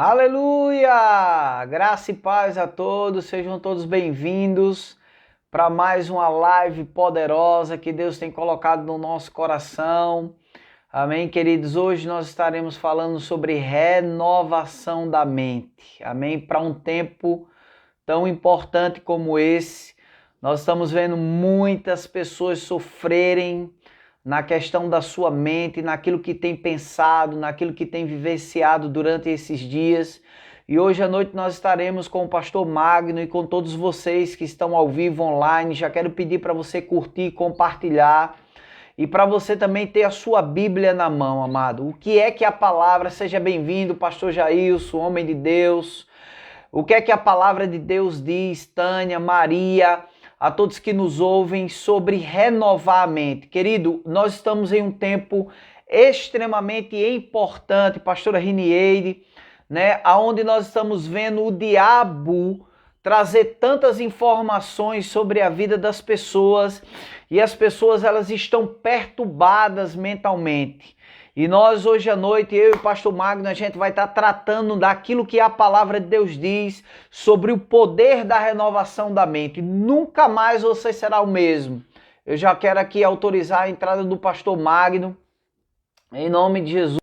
Aleluia! Graça e paz a todos, sejam todos bem-vindos para mais uma live poderosa que Deus tem colocado no nosso coração. Amém, queridos? Hoje nós estaremos falando sobre renovação da mente. Amém? Para um tempo tão importante como esse, nós estamos vendo muitas pessoas sofrerem na questão da sua mente, naquilo que tem pensado, naquilo que tem vivenciado durante esses dias. E hoje à noite nós estaremos com o pastor Magno e com todos vocês que estão ao vivo online. Já quero pedir para você curtir, compartilhar e para você também ter a sua Bíblia na mão, amado. O que é que a palavra, seja bem-vindo, pastor Jailson, homem de Deus. O que é que a palavra de Deus diz, Tânia, Maria, a todos que nos ouvem, sobre renovar a mente? Querido, nós estamos em um tempo extremamente importante, pastora Rinieire, né? Onde nós estamos vendo o diabo trazer tantas informações sobre a vida das pessoas e as pessoas elas estão perturbadas mentalmente. E nós hoje à noite, eu e o pastor Magno, a gente vai estar tratando daquilo que a palavra de Deus diz sobre o poder da renovação da mente. Nunca mais você será o mesmo. Eu já quero aqui autorizar a entrada do pastor Magno, em nome de Jesus,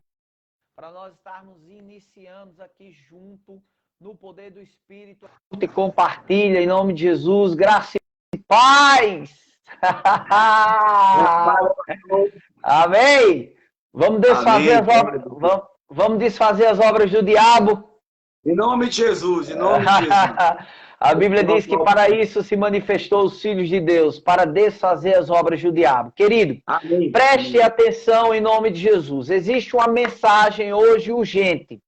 para nós estarmos iniciando aqui junto no poder do Espírito. E compartilha em nome de Jesus, graça e paz. Amém. Vamos desfazer as obras. Vamos desfazer as obras do diabo. Em nome de Jesus, em nome de Jesus. A Bíblia diz que para isso se manifestou os filhos de Deus, para desfazer as obras do diabo. Querido, Amém. Preste atenção em nome de Jesus. Existe uma mensagem hoje urgente.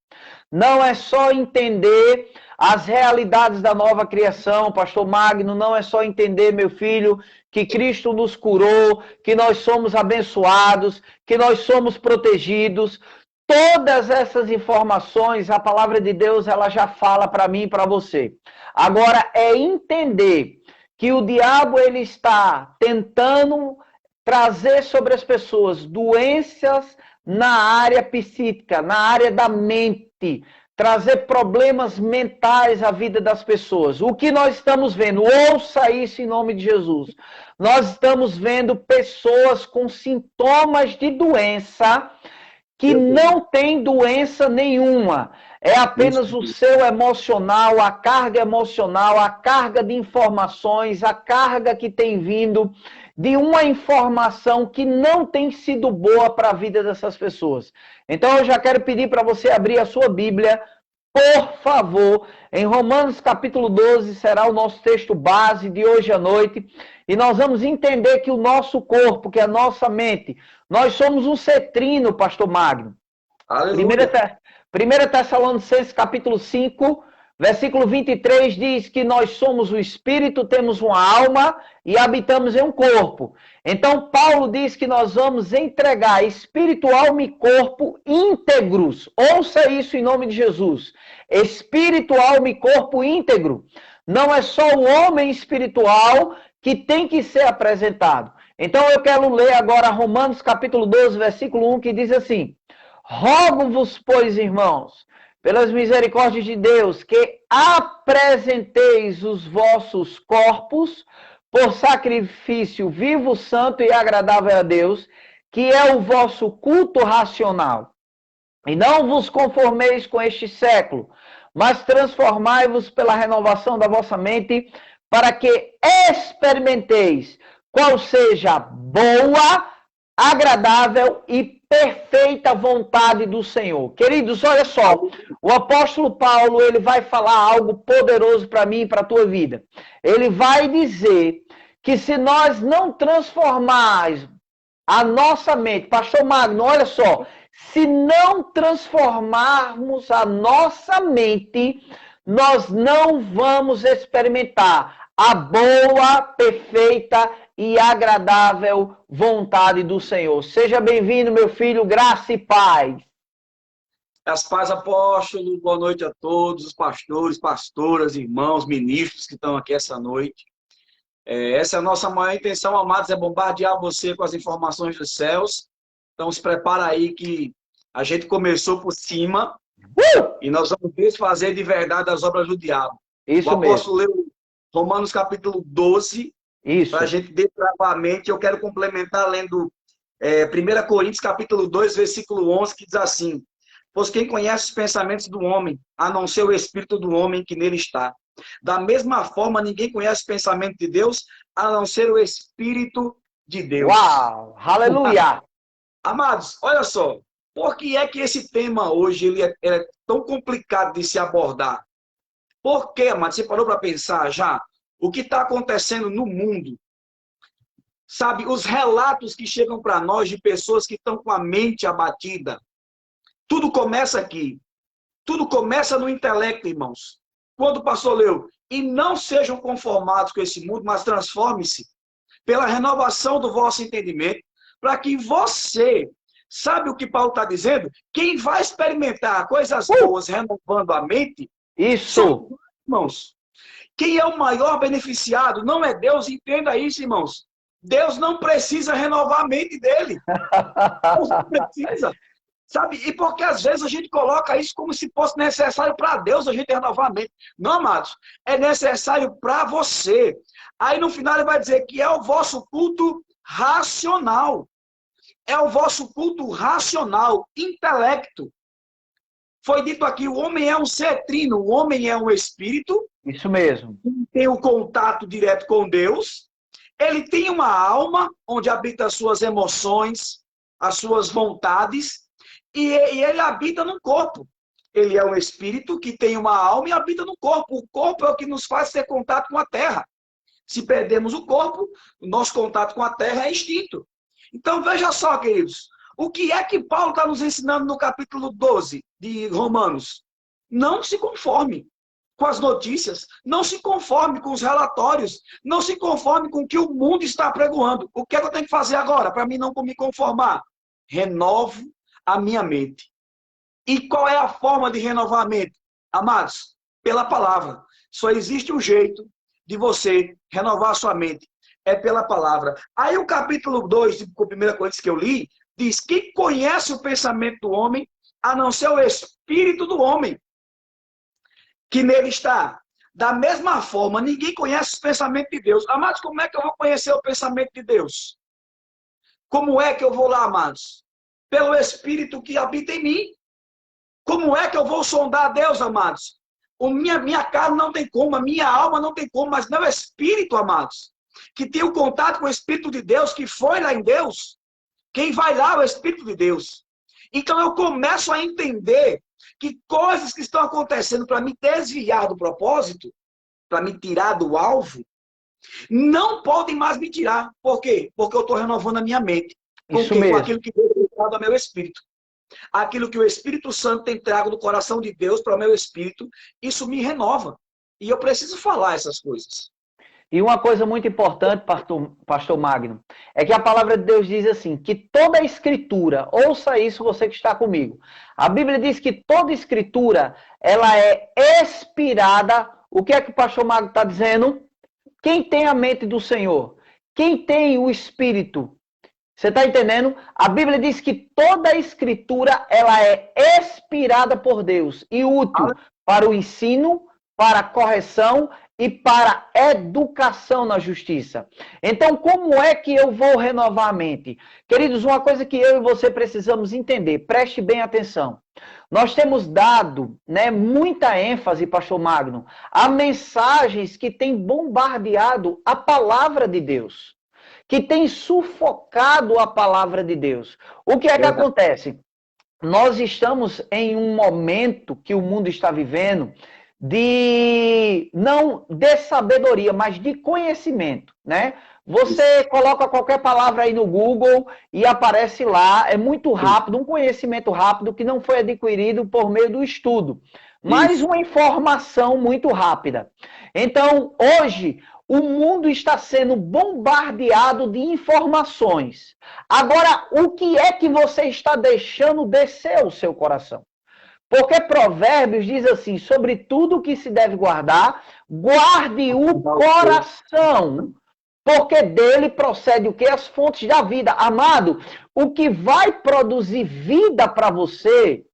Não é só entender as realidades da nova criação, pastor Magno, não é só entender, meu filho, que Cristo nos curou, que nós somos abençoados, que nós somos protegidos. Todas essas informações, a palavra de Deus, ela já fala para mim e para você. Agora é entender que o diabo ele está tentando trazer sobre as pessoas doenças na área psíquica, na área da mente, trazer problemas mentais à vida das pessoas. O que nós estamos vendo? Ouça isso em nome de Jesus. Nós estamos vendo pessoas com sintomas de doença que não tem doença nenhuma. É apenas o seu emocional, a carga de informações, a carga que tem vindo de uma informação que não tem sido boa para a vida dessas pessoas. Então eu já quero pedir para você abrir a sua Bíblia, por favor, em Romanos capítulo 12, será o nosso texto base de hoje à noite, e nós vamos entender que o nosso corpo, que a nossa mente, nós somos um cetrino, pastor Magno. 1 Tessalonicenses capítulo 5, versículo 23 diz que nós somos o espírito, temos uma alma e habitamos em um corpo. Então Paulo diz que nós vamos entregar espírito, alma e corpo íntegros. Ouça isso em nome de Jesus. Espírito, alma e corpo íntegro. Não é só o homem espiritual que tem que ser apresentado. Então eu quero ler agora Romanos capítulo 12, versículo 1, que diz assim: Rogo-vos, pois, irmãos, pelas misericórdias de Deus, que apresenteis os vossos corpos por sacrifício vivo, santo e agradável a Deus, que é o vosso culto racional. E não vos conformeis com este século, mas transformai-vos pela renovação da vossa mente, para que experimenteis qual seja a boa, agradável e perfeita vontade do Senhor. Queridos, olha só, o apóstolo Paulo, ele vai falar algo poderoso para mim e para a tua vida. Ele vai dizer que se nós não transformarmos a nossa mente, pastor Magno, olha só, se não transformarmos a nossa mente, nós não vamos experimentar a boa, perfeita e agradável vontade do Senhor. Seja bem-vindo, meu filho, graça e paz. As paz, apóstolo, boa noite a todos, os pastores, pastoras, irmãos, ministros que estão aqui essa noite. Essa é a nossa maior intenção, amados, é bombardear você com as informações dos céus. Então se prepara aí que a gente começou por cima E nós vamos desfazer de verdade as obras do diabo. Isso o apóstolo mesmo. leu Romanos capítulo 12, Isso. para a gente destravar a mente. Eu quero complementar lendo 1 Coríntios capítulo 2, versículo 11, que diz assim: pois quem conhece os pensamentos do homem, a não ser o espírito do homem que nele está? Da mesma forma, ninguém conhece o pensamento de Deus, a não ser o espírito de Deus. Uau! Aleluia! Amados, olha só, por que é que esse tema hoje ele é tão complicado de se abordar? Por quê, amados? Você parou para pensar já? O que está acontecendo no mundo? Sabe, os relatos que chegam para nós de pessoas que estão com a mente abatida. Tudo começa aqui. Tudo começa no intelecto, irmãos. Quando o pastor leu, e não sejam conformados com esse mundo, mas transforme-se pela renovação do vosso entendimento, para que você, sabe o que Paulo está dizendo? Quem vai experimentar coisas boas renovando a mente, Isso! irmãos, quem é o maior beneficiado não é Deus, entenda isso, irmãos. Deus não precisa renovar a mente dele. Deus não precisa. Sabe? E porque às vezes a gente coloca isso como se fosse necessário para Deus a gente renovar a mente. Não, amados. É necessário para você. Aí no final ele vai dizer que é o vosso culto racional. É o vosso culto racional, intelecto. Foi dito aqui, o homem é um ser trino, o homem é um espírito. Isso mesmo. Tem o contato direto com Deus. Ele tem uma alma onde habita as suas emoções, as suas vontades. E ele habita no corpo. Ele é um espírito que tem uma alma e habita no corpo. O corpo é o que nos faz ter contato com a terra. Se perdemos o corpo, o nosso contato com a terra é extinto. Então, veja só, queridos. O que é que Paulo está nos ensinando no capítulo 12 de Romanos? Não se conforme com as notícias. Não se conforme com os relatórios. Não se conforme com o que o mundo está pregoando. O que é que eu tenho que fazer agora para mim não me conformar? Renovo a minha mente. E qual é a forma de renovar a mente? Amados, pela palavra. Só existe um jeito de você renovar a sua mente. É pela palavra. Aí o capítulo 2 de 1 Coríntios que eu li, diz: quem conhece o pensamento do homem, a não ser o espírito do homem que nele está. Da mesma forma, ninguém conhece o pensamento de Deus. Amados, como é que eu vou conhecer o pensamento de Deus? Como é que eu vou lá, amados? Pelo Espírito que habita em mim. Como é que eu vou sondar a Deus, amados? Minha carne não tem como, a minha alma não tem como, mas meu Espírito, amados, que tem o contato com o Espírito de Deus, que foi lá em Deus, quem vai lá é o Espírito de Deus. Então eu começo a entender que coisas que estão acontecendo para me desviar do propósito, para me tirar do alvo, não podem mais me tirar. Por quê? Porque eu estou renovando a minha mente. Com Isso quê? mesmo. Com aquilo que Deus tem dado ao meu espírito. Aquilo que o Espírito Santo tem trago do coração de Deus para o meu espírito, isso me renova. E eu preciso falar essas coisas. E uma coisa muito importante, pastor Magno, é que a palavra de Deus diz assim, que toda a escritura, ouça isso você que está comigo, a Bíblia diz que toda escritura, ela é inspirada. O que é que o pastor Magno está dizendo? Quem tem a mente do Senhor? Quem tem o Espírito? Você está entendendo? A Bíblia diz que toda a escritura, ela é inspirada por Deus e útil para o ensino, para a correção e para a educação na justiça. Então, como é que eu vou renovar a mente? Queridos, uma coisa que eu e você precisamos entender, preste bem atenção. Nós temos dado, muita ênfase, pastor Magno, a mensagens que têm bombardeado a palavra de Deus, que tem sufocado a palavra de Deus. O que é que acontece? Nós estamos em um momento que o mundo está vivendo não de sabedoria, mas de conhecimento, né? Você coloca qualquer palavra aí no Google e aparece lá, é muito rápido, um conhecimento rápido que não foi adquirido por meio do estudo, mas uma informação muito rápida. Então, hoje, o mundo está sendo bombardeado de informações. Agora, o que é que você está deixando descer o seu coração? Porque Provérbios diz assim, sobre tudo que se deve guardar, guarde o coração, porque dele procede o que? As fontes da vida. Amado, o que vai produzir vida para você,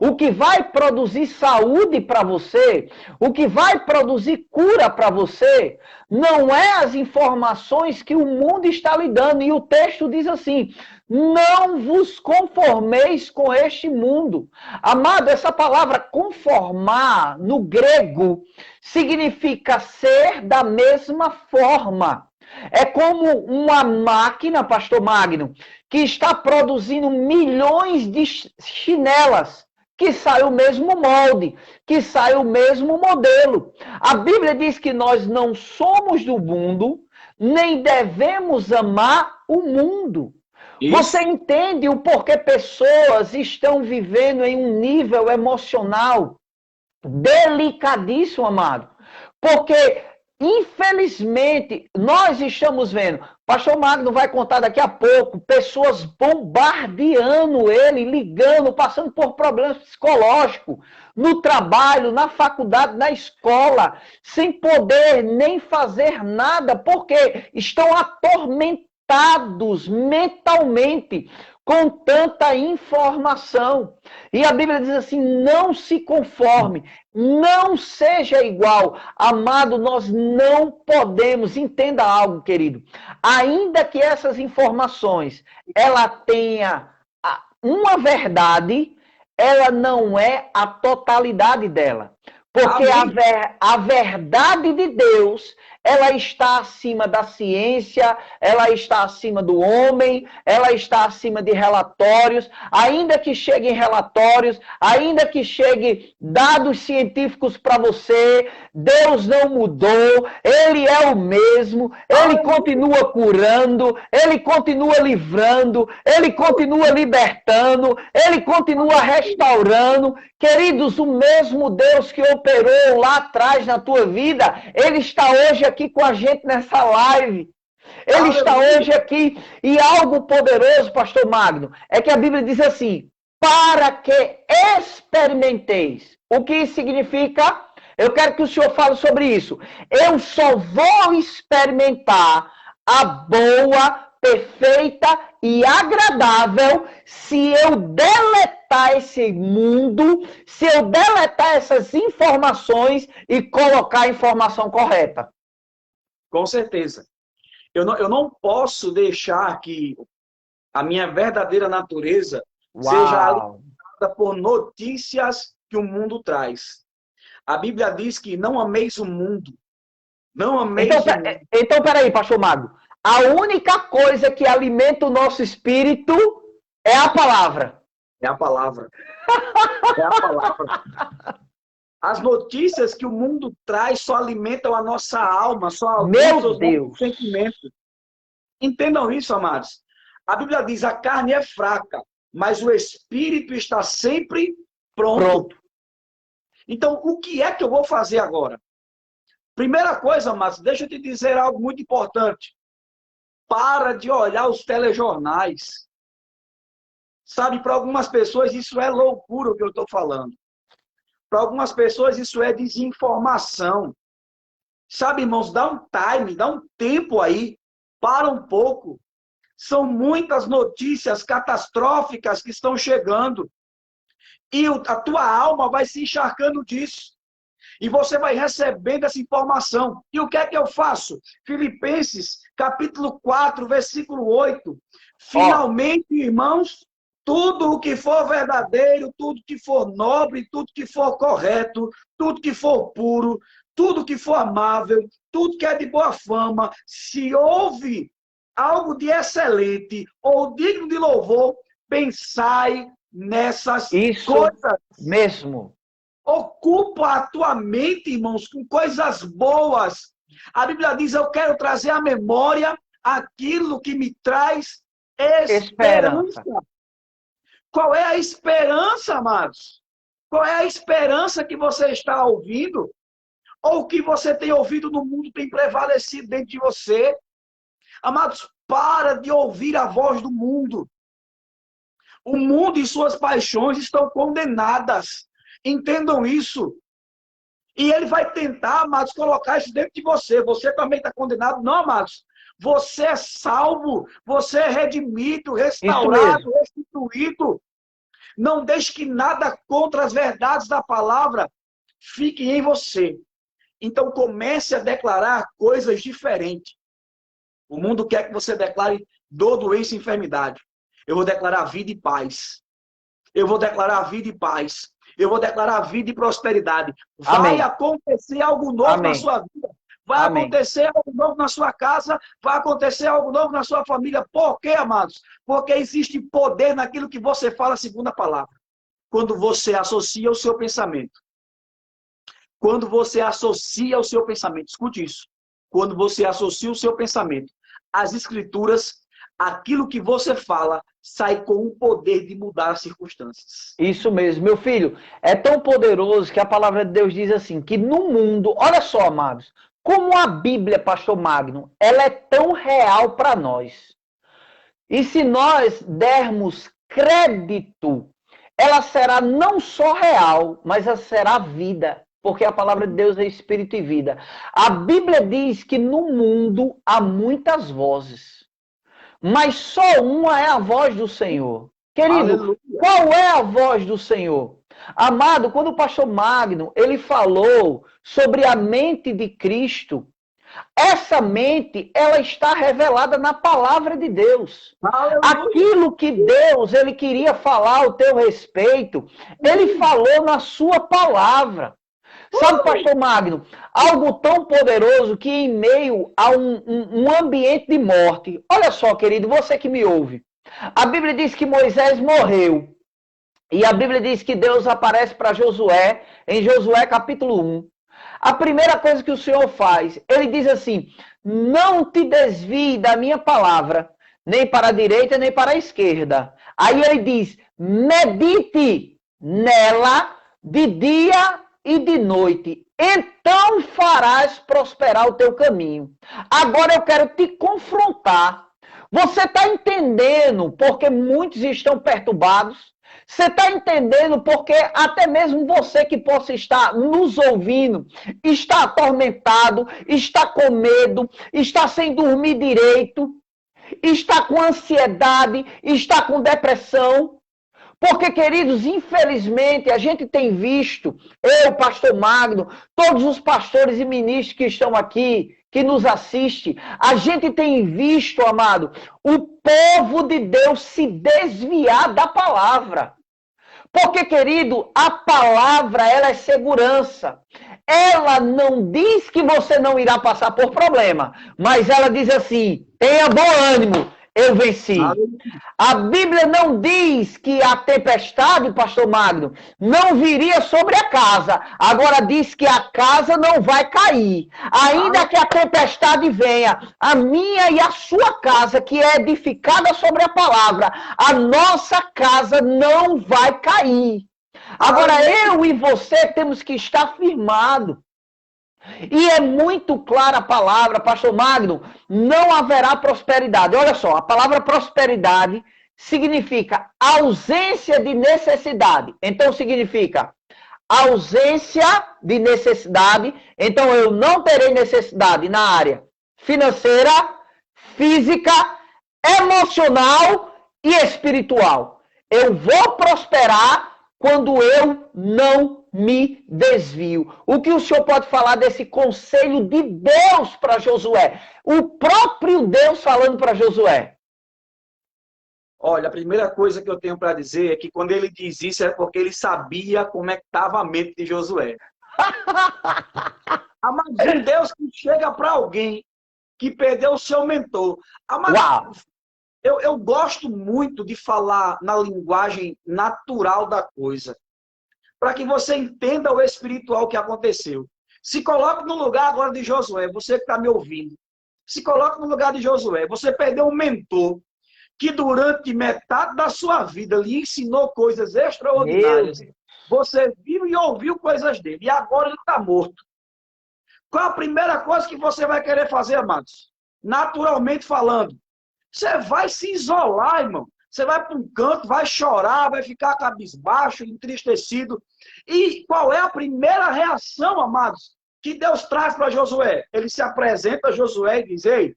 o que vai produzir saúde para você, o que vai produzir cura para você, não é as informações que o mundo está lhe dando. E o texto diz assim: não vos conformeis com este mundo. Amado, essa palavra conformar, no grego, significa ser da mesma forma. É como uma máquina, pastor Magno, que está produzindo milhões de chinelas, que sai o mesmo molde, que sai o mesmo modelo. A Bíblia diz que nós não somos do mundo, nem devemos amar o mundo. Isso. Você entende o porquê pessoas estão vivendo em um nível emocional delicadíssimo, amado? Porque, infelizmente, nós estamos vendo, pastor Magno vai contar daqui a pouco, pessoas bombardeando ele, ligando, passando por problemas psicológicos, no trabalho, na faculdade, na escola, sem poder nem fazer nada, porque estão atormentados mentalmente com tanta informação. E a Bíblia diz assim: não se conforme, não seja igual. Amado, nós não podemos, entenda algo, querido, ainda que essas informações, ela tenha uma verdade, ela não é a totalidade dela. Porque a verdade de Deus, ela está acima da ciência, ela está acima do homem, ela está acima de relatórios, ainda que cheguem relatórios, ainda que cheguem dados científicos para você, Deus não mudou, Ele é o mesmo, Ele continua curando, Ele continua livrando, Ele continua libertando, Ele continua restaurando. Queridos, o mesmo Deus que operou lá atrás na tua vida, Ele está hoje aqui com a gente nessa live. Ele está hoje aqui. E algo poderoso, pastor Magno, é que a Bíblia diz assim: para que experimenteis. O que isso significa? Eu quero que o senhor fale sobre isso. Eu só vou experimentar a boa, perfeita e agradável se eu deletar esse mundo, se eu deletar essas informações e colocar a informação correta. Com certeza. Eu não posso deixar que a minha verdadeira natureza seja alimentada por notícias que o mundo traz. A Bíblia diz que não ameis o mundo. Não ameis o mundo. Então, peraí, pastor Mago. A única coisa que alimenta o nosso espírito é a palavra. É a palavra. É a palavra. As notícias que o mundo traz só alimentam a nossa alma, só alimentam os nossos sentimentos. Entendam isso, amados. A Bíblia diz: a carne é fraca, mas o espírito está sempre pronto. Então, o que é que eu vou fazer agora? Primeira coisa, amados, deixa eu te dizer algo muito importante. Para de olhar os telejornais. Sabe, para algumas pessoas isso é loucura o que eu estou falando. Para algumas pessoas isso é desinformação. Sabe, irmãos, dá um time, dá um tempo aí. Para um pouco. São muitas notícias catastróficas que estão chegando. E a tua alma vai se encharcando disso. E você vai recebendo essa informação. E o que é que eu faço? Filipenses, capítulo 4, versículo 8. Finalmente, irmãos, tudo o que for verdadeiro, tudo que for nobre, tudo que for correto, tudo que for puro, tudo que for amável, tudo que é de boa fama, se houve algo de excelente ou digno de louvor, pensai nessas coisas. Mesmo. Ocupa a tua mente, irmãos, com coisas boas. A Bíblia diz: eu quero trazer à memória aquilo que me traz esperança. Qual é a esperança, amados? Qual é a esperança que você está ouvindo? Ou que você tem ouvido no mundo tem prevalecido dentro de você? Amados, para de ouvir a voz do mundo. O mundo e suas paixões estão condenadas. Entendam isso. E ele vai tentar, amados, colocar isso dentro de você. Você também está condenado? Não, amados. Você é salvo, você é redimido, restaurado, restituído. Não deixe que nada contra as verdades da palavra fique em você. Então comece a declarar coisas diferentes. O mundo quer que você declare dor, doença e enfermidade. Eu vou declarar vida e paz. Eu vou declarar vida e paz. Eu vou declarar vida e prosperidade. Vai acontecer algo novo na sua vida. Vai acontecer algo novo na sua casa. Vai acontecer algo novo na sua família. Por quê, amados? Porque existe poder naquilo que você fala segundo a palavra. Quando você associa o seu pensamento. Quando você associa o seu pensamento. Escute isso. Quando você associa o seu pensamento às escrituras, aquilo que você fala sai com o poder de mudar as circunstâncias. Isso mesmo, meu filho. É tão poderoso que a palavra de Deus diz assim, que no mundo, olha só, amados, como a Bíblia, pastor Magno, ela é tão real para nós. E se nós dermos crédito, ela será não só real, mas ela será vida. Porque a palavra de Deus é espírito e vida. A Bíblia diz que no mundo há muitas vozes, mas só uma é a voz do Senhor. Querido, aleluia. Qual é a voz do Senhor? Amado, quando o pastor Magno, ele falou sobre a mente de Cristo, essa mente, ela está revelada na palavra de Deus. Aleluia. Aquilo que Deus, ele queria falar ao teu respeito, ele falou na sua palavra. Sabe, pastor Magno, algo tão poderoso que em meio a um ambiente de morte, olha só, querido, você que me ouve, a Bíblia diz que Moisés morreu, e a Bíblia diz que Deus aparece para Josué, em Josué capítulo 1. A primeira coisa que o Senhor faz, ele diz assim, não te desvie da minha palavra, nem para a direita, nem para a esquerda. Aí ele diz, medite nela de dia e de noite, então farás prosperar o teu caminho. Agora eu quero te confrontar. Você está entendendo porque muitos estão perturbados? Você está entendendo porque até mesmo você que possa estar nos ouvindo, está atormentado, está com medo, está sem dormir direito, está com ansiedade, está com depressão? Porque, queridos, infelizmente, a gente tem visto, eu, pastor Magno, todos os pastores e ministros que estão aqui, que nos assistem, a gente tem visto, amado, o povo de Deus se desviar da palavra. Porque, querido, a palavra, ela é segurança. Ela não diz que você não irá passar por problema, mas ela diz assim, tenha bom ânimo. Eu venci. A Bíblia não diz que a tempestade, pastor Magno, não viria sobre a casa. Agora diz que a casa não vai cair. Ainda que a tempestade venha, a minha e a sua casa, que é edificada sobre a palavra, a nossa casa não vai cair. Agora eu e você temos que estar firmados. E é muito clara a palavra, pastor Magno, não haverá prosperidade. Olha só, a palavra prosperidade significa ausência de necessidade. Então significa ausência de necessidade. Então eu não terei necessidade na área financeira, física, emocional e espiritual. Eu vou prosperar quando eu não me desvio. O que o senhor pode falar desse conselho de Deus para Josué? O próprio Deus falando para Josué. Olha, a primeira coisa que eu tenho para dizer é que quando ele diz isso é porque ele sabia como é que estava a mente de Josué. Mas um Deus que chega para alguém que perdeu o seu mentor. Uau! Eu gosto muito de falar na linguagem natural da coisa, para que você entenda o espiritual que aconteceu. Se coloque no lugar agora de Josué, você que está me ouvindo. Se coloque no lugar de Josué. Você perdeu um mentor que durante metade da sua vida lhe ensinou coisas extraordinárias. Você viu e ouviu coisas dele, e agora ele está morto. Qual a primeira coisa que você vai querer fazer, amados? Naturalmente falando, você vai se isolar, irmão. Você vai para um canto, vai chorar, vai ficar cabisbaixo, entristecido. E qual é a primeira reação, amados, que Deus traz para Josué? Ele se apresenta a Josué e diz, ei,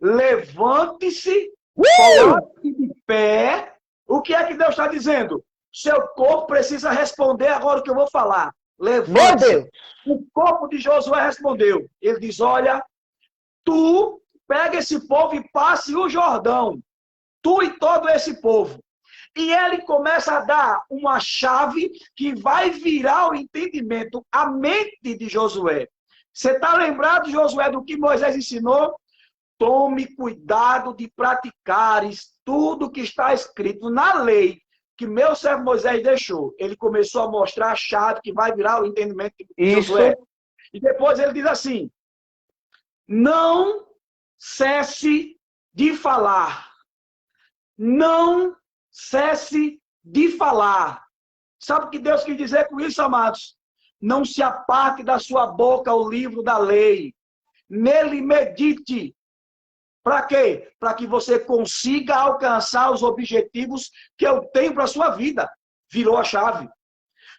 levante-se, coloque de pé. O que é que Deus está dizendo? Seu corpo precisa responder agora o que eu vou falar. Meu Levante-se. Deus! O corpo de Josué respondeu. Ele diz, olha, tu pega esse povo e passe o Jordão. Tu e todo esse povo. E ele começa a dar uma chave que vai virar o entendimento, a mente de Josué. Você está lembrado, Josué, do que Moisés ensinou? Tome cuidado de praticares tudo que está escrito na lei que meu servo Moisés deixou. Ele começou a mostrar a chave que vai virar o entendimento de Josué. E depois ele diz assim, não cesse de falar. Não cesse de falar. Sabe o que Deus quis dizer com isso, amados? Não se aparte da sua boca o livro da lei. Nele medite. Para quê? Para que você consiga alcançar os objetivos que eu tenho para a sua vida. Virou a chave.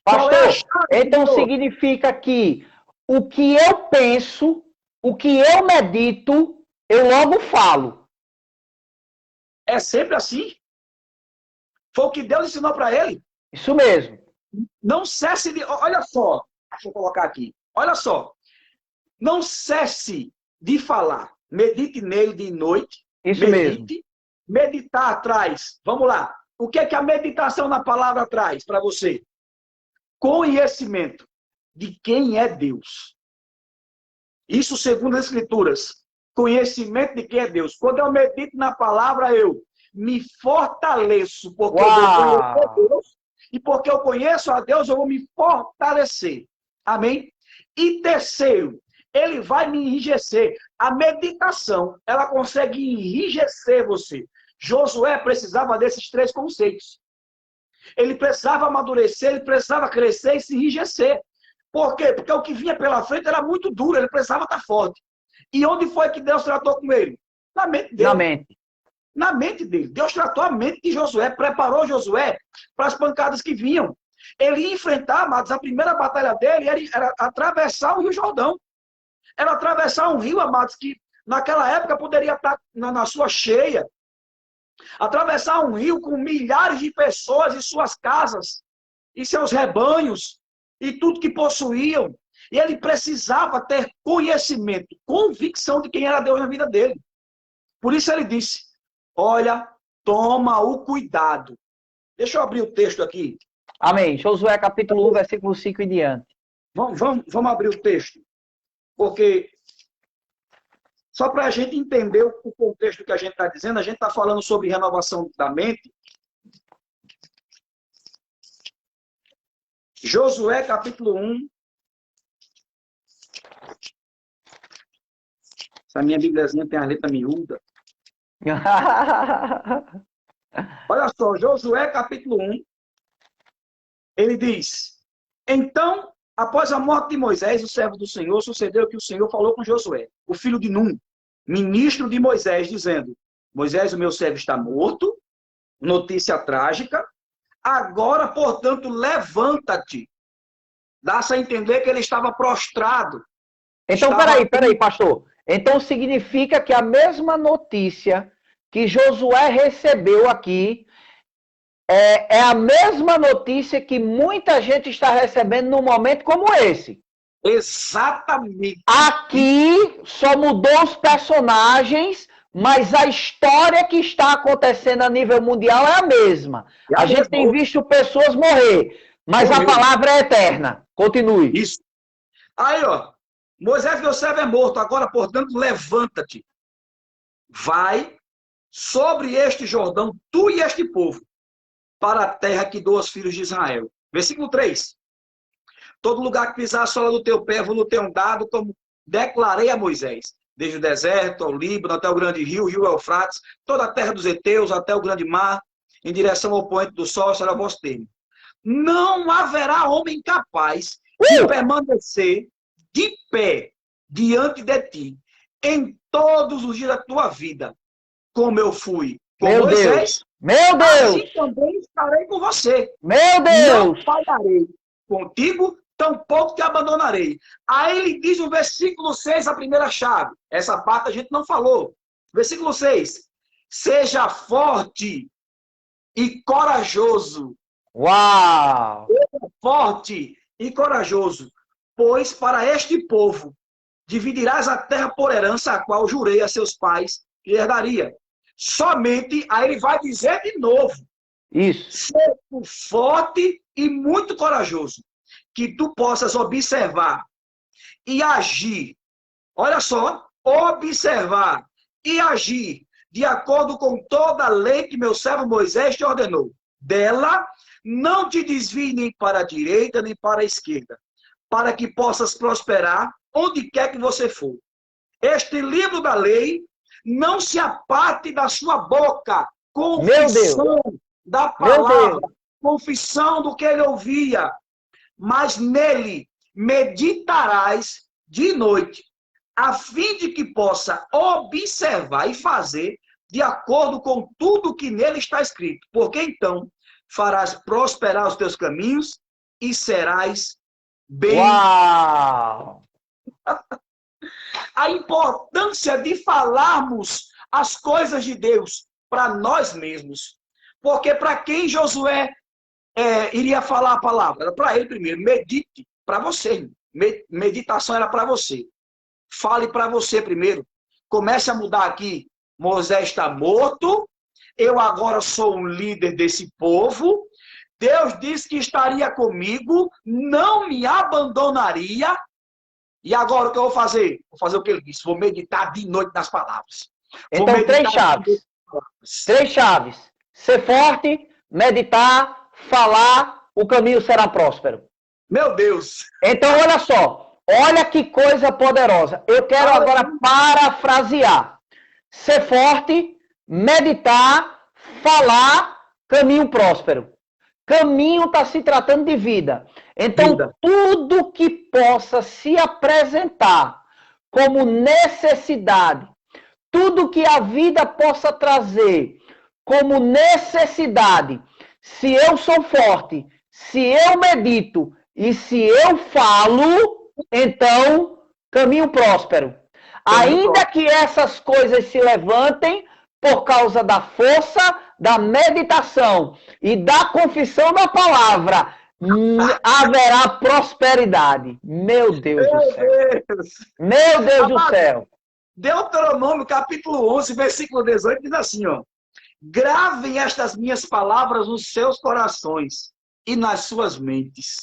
Pastor, Qual é a chave, então significa que o que eu penso, o que eu medito, eu logo falo. É sempre assim? Foi o que Deus ensinou para ele? Isso mesmo. Não cesse de... Olha só. Deixa eu colocar aqui. Olha só. Não cesse de falar. Medite nele de noite. Isso mesmo. Meditar traz. Vamos lá. O que é que a meditação na palavra traz para você? Conhecimento de quem é Deus. Isso segundo as Escrituras. Conhecimento de quem é Deus. Quando eu medito na palavra, eu me fortaleço, porque eu vou conhecer Deus. E porque eu conheço a Deus, eu vou me fortalecer. Amém? E terceiro, ele vai me enrijecer. A meditação, ela consegue enrijecer você. Josué precisava desses três conceitos. Ele precisava amadurecer, ele precisava crescer e se enrijecer. Por quê? Porque o que vinha pela frente era muito duro, ele precisava estar forte. E onde foi que Deus tratou com ele? Na mente dele. Na mente dele. Deus tratou a mente de Josué, preparou Josué para as pancadas que vinham. Ele ia enfrentar, amados, a primeira batalha dele era atravessar o Rio Jordão. Era atravessar um rio, amados, que naquela época poderia estar na sua cheia. Atravessar um rio com milhares de pessoas e suas casas, e seus rebanhos, e tudo que possuíam. E ele precisava ter conhecimento, convicção de quem era Deus na vida dele. Por isso ele disse, olha, toma o cuidado. Deixa eu abrir o texto aqui. Amém. Josué capítulo 1, versículo 5 e diante. Vamos abrir o texto. Porque, só para a gente entender o contexto que a gente está dizendo, a gente está falando sobre renovação da mente. Josué capítulo 1. Essa minha Bíbliazinha tem a letra miúda. Olha só, Josué capítulo 1, ele diz, então, após a morte de Moisés, o servo do Senhor, sucedeu que o Senhor falou com Josué, o filho de Num, ministro de Moisés, dizendo, Moisés, o meu servo está morto, notícia trágica, agora, portanto, levanta-te. Dá-se a entender que ele estava prostrado. Então, peraí, pastor. Então, significa que a mesma notícia que Josué recebeu aqui é a mesma notícia que muita gente está recebendo num momento como esse. Exatamente. Aqui só mudou os personagens, mas a história que está acontecendo a nível mundial é a mesma. A gente tem visto pessoas morrer, mas a palavra é eterna. Continue. Isso. Aí, ó. Moisés, meu servo, é morto. Agora, portanto, levanta-te. Vai sobre este Jordão, tu e este povo, para a terra que dou aos filhos de Israel. Versículo 3. Todo lugar que pisar a sola do teu pé, vou lhe ter dado, como declarei a Moisés. Desde o deserto, ao Líbano, até o grande rio, rio Eufrates, toda a terra dos heteus, até o grande mar, em direção ao poente do sol, será o vosso termo. Não haverá homem capaz de permanecer de pé diante de ti em todos os dias da tua vida, como eu fui com Moisés. Meu Deus! Assim também estarei com você. Meu Deus! Não falharei contigo, tampouco te abandonarei. Aí ele diz no versículo 6, a primeira chave. Essa parte a gente não falou. Versículo 6. Seja forte e corajoso. Uau! Forte e corajoso, pois para este povo dividirás a terra por herança, a qual jurei a seus pais que herdaria. Somente, aí ele vai dizer de novo, Isso. ser forte e muito corajoso, que tu possas observar e agir. Olha só, observar e agir de acordo com toda a lei que meu servo Moisés te ordenou. Dela, não te desvie nem para a direita, nem para a esquerda, para que possas prosperar onde quer que você for. Este livro da lei não se aparte da sua boca, confissão da palavra, confissão do que ele ouvia, mas nele meditarás de noite, a fim de que possa observar e fazer de acordo com tudo que nele está escrito. Porque então farás prosperar os teus caminhos e serás bem. Uau! A importância de falarmos as coisas de Deus para nós mesmos. Porque para quem Josué iria falar a palavra? Era para ele primeiro. Medite para você. Meditação era para você. Fale para você primeiro. Comece a mudar aqui. Moisés está morto. Eu agora sou um líder desse povo. Deus disse que estaria comigo, não me abandonaria. E agora o que eu vou fazer? Vou fazer o que ele disse. Vou meditar de noite nas palavras. Então, três chaves. Três chaves. Ser forte, meditar, falar, o caminho será próspero. Meu Deus! Então, olha só. Olha que coisa poderosa. Eu quero agora parafrasear. Ser forte, meditar, falar, caminho próspero. Caminho está se tratando de vida. Então, tudo que possa se apresentar como necessidade, tudo que a vida possa trazer como necessidade, se eu sou forte, se eu medito e se eu falo, então, caminho próspero. Ainda que essas coisas se levantem por causa da força da meditação e da confissão da palavra, haverá prosperidade. Meu Deus do céu. Meu Deus do céu. Deuteronômio, capítulo 11, versículo 18, diz assim, ó. Gravem estas minhas palavras nos seus corações e nas suas mentes.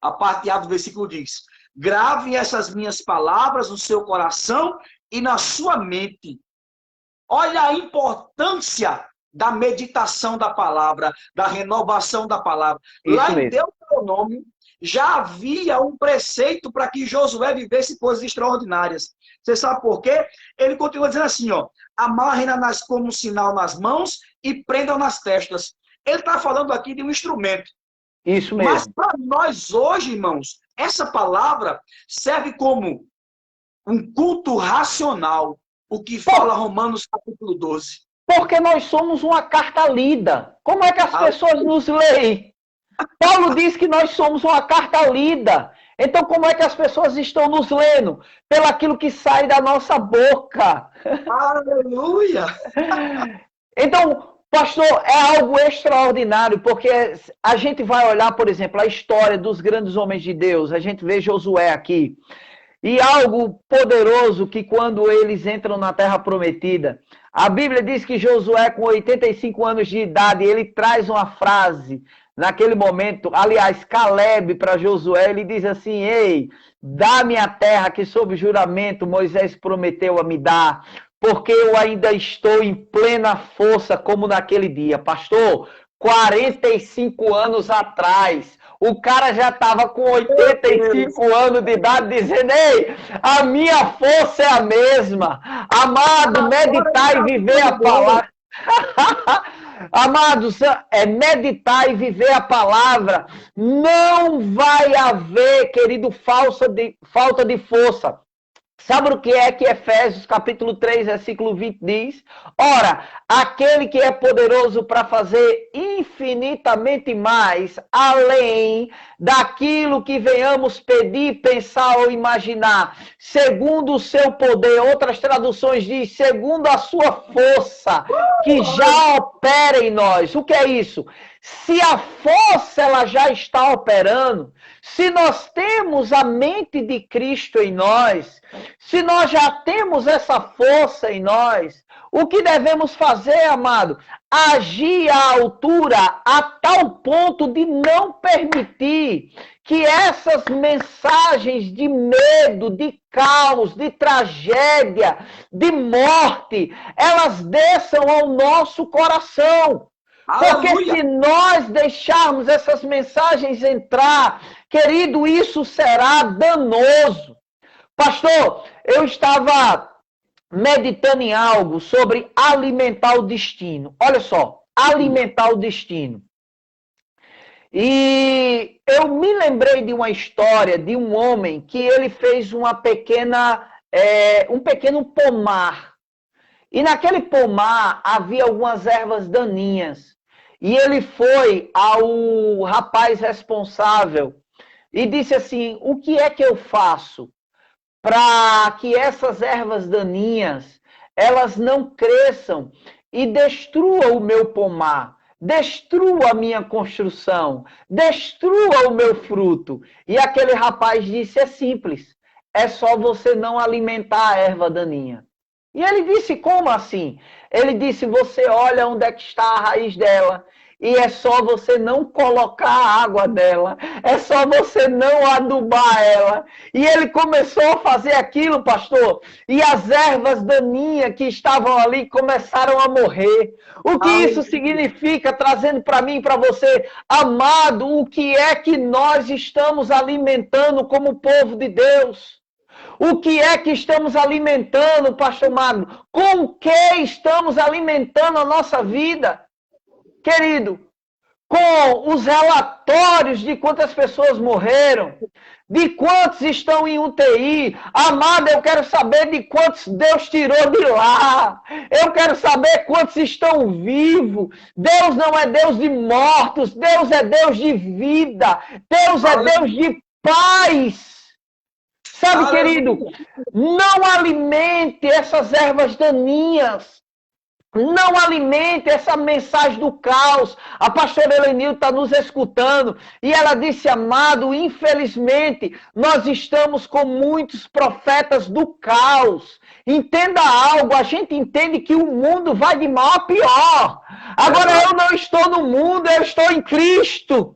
A parte A do versículo diz, grave essas minhas palavras no seu coração e na sua mente. Olha a importância da meditação da palavra, da renovação da palavra. Isso lá mesmo. Em Deuteronômio, já havia um preceito para que Josué vivesse coisas extraordinárias. Você sabe por quê? Ele continua dizendo assim, ó, amarrem-nas como um sinal nas mãos e prendam nas testas. Ele está falando aqui de um instrumento. Isso mesmo. Mas para nós hoje, irmãos, essa palavra serve como um culto racional, o que fala Romanos capítulo 12. Porque nós somos uma carta lida. Como é que as pessoas nos leem? Paulo diz que nós somos uma carta lida. Então, como é que as pessoas estão nos lendo? Pelo aquilo que sai da nossa boca. Aleluia! Então, pastor, é algo extraordinário, porque a gente vai olhar, por exemplo, a história dos grandes homens de Deus. A gente vê Josué aqui. E algo poderoso que quando eles entram na Terra Prometida, a Bíblia diz que Josué, com 85 anos de idade, ele traz uma frase naquele momento, aliás, Caleb para Josué, ele diz assim, ei, dá-me a terra que sob juramento Moisés prometeu a me dar, porque eu ainda estou em plena força como naquele dia. Pastor, 45 anos atrás, o cara já estava com 85 anos de idade dizendo, ei, a minha força é a mesma. Amado, meditar e viver a palavra. Amados, meditar e viver a palavra. Não vai haver, querido, falta de força. Sabe o que Efésios capítulo 3, versículo 20 diz? Ora, aquele que é poderoso para fazer infinitamente mais, além daquilo que venhamos pedir, pensar ou imaginar, segundo o seu poder, outras traduções diz, segundo a sua força, que já opera em nós. O que é isso? se a força ela já está operando, se nós temos a mente de Cristo em nós, se nós já temos essa força em nós, o que devemos fazer, amado? Agir à altura a tal ponto de não permitir que essas mensagens de medo, de caos, de tragédia, de morte, elas desçam ao nosso coração. Porque Aleluia. se nós deixarmos essas mensagens entrar, querido, isso será danoso. Pastor, eu estava meditando em algo sobre alimentar o destino. Olha só, alimentar o destino. E eu me lembrei de uma história de um homem que ele fez um pequeno pomar. E naquele pomar havia algumas ervas daninhas. E ele foi ao rapaz responsável e disse assim: o que é que eu faço para que essas ervas daninhas elas não cresçam e destruam o meu pomar, destrua a minha construção, destrua o meu fruto? E aquele rapaz disse: é simples, é só você não alimentar a erva daninha. E ele disse: como assim? Ele disse: você olha onde é que está a raiz dela, e é só você não colocar a água dela, é só você não adubar ela. E ele começou a fazer aquilo, pastor, e as ervas daninhas que estavam ali começaram a morrer. O que isso significa, trazendo para mim e para você, amado, o que é que nós estamos alimentando como povo de Deus? O que é que estamos alimentando, pastor Magno? Com o que estamos alimentando a nossa vida? Querido, com os relatórios de quantas pessoas morreram, de quantos estão em UTI. Amado, eu quero saber de quantos Deus tirou de lá. Eu quero saber quantos estão vivos. Deus não é Deus de mortos, Deus é Deus de vida. Deus é Deus de paz. Sabe, querido, não alimente essas ervas daninhas. Não alimente essa mensagem do caos. A pastora Helenil está nos escutando e ela disse: amado, infelizmente, nós estamos com muitos profetas do caos. Entenda algo, a gente entende que o mundo vai de mal a pior. Agora eu não estou no mundo, eu estou em Cristo.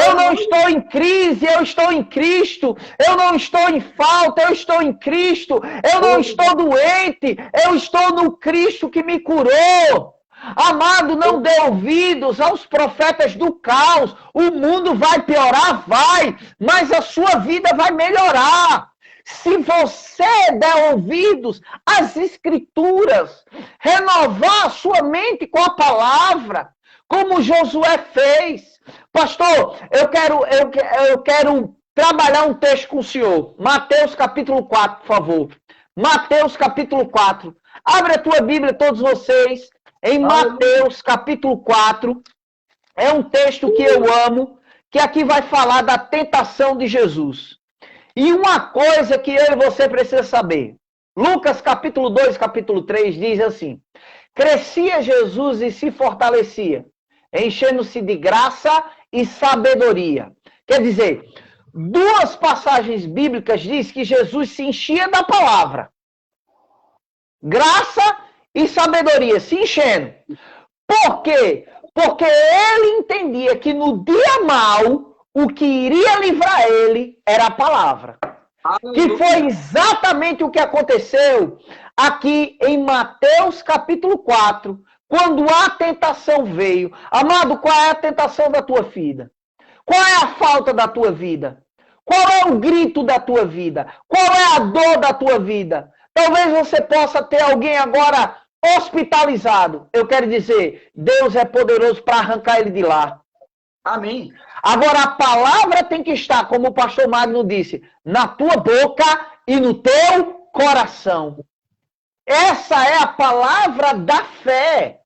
Eu não estou em crise, eu estou em Cristo. Eu não estou em falta, eu estou em Cristo. Eu não estou doente, eu estou no Cristo que me curou. Amado, não dê ouvidos aos profetas do caos. O mundo vai piorar? Vai, mas a sua vida vai melhorar. Se você der ouvidos às Escrituras, renovar a sua mente com a palavra, como Josué fez. Pastor, eu quero trabalhar um texto com o senhor. Mateus capítulo 4, por favor. Mateus capítulo 4. Abre a tua Bíblia, todos vocês, em Mateus capítulo 4. É um texto que eu amo, que aqui vai falar da tentação de Jesus. E uma coisa que eu e você precisa saber. Lucas capítulo 2, capítulo 3 diz assim: crescia Jesus e se fortalecia, enchendo-se de graça e sabedoria. Quer dizer, duas passagens bíblicas diz que Jesus se enchia da palavra. Graça e sabedoria, se enchendo. Por quê? Porque ele entendia que no dia mau, o que iria livrar ele era a palavra. Que foi exatamente o que aconteceu aqui em Mateus capítulo 4, quando a tentação veio. Amado, qual é a tentação da tua vida? Qual é a falta da tua vida? Qual é o grito da tua vida? Qual é a dor da tua vida? Talvez você possa ter alguém agora hospitalizado. Eu quero dizer, Deus é poderoso para arrancar ele de lá. Amém. Agora, a palavra tem que estar, como o pastor Magno disse, na tua boca e no teu coração. Essa é a palavra da fé.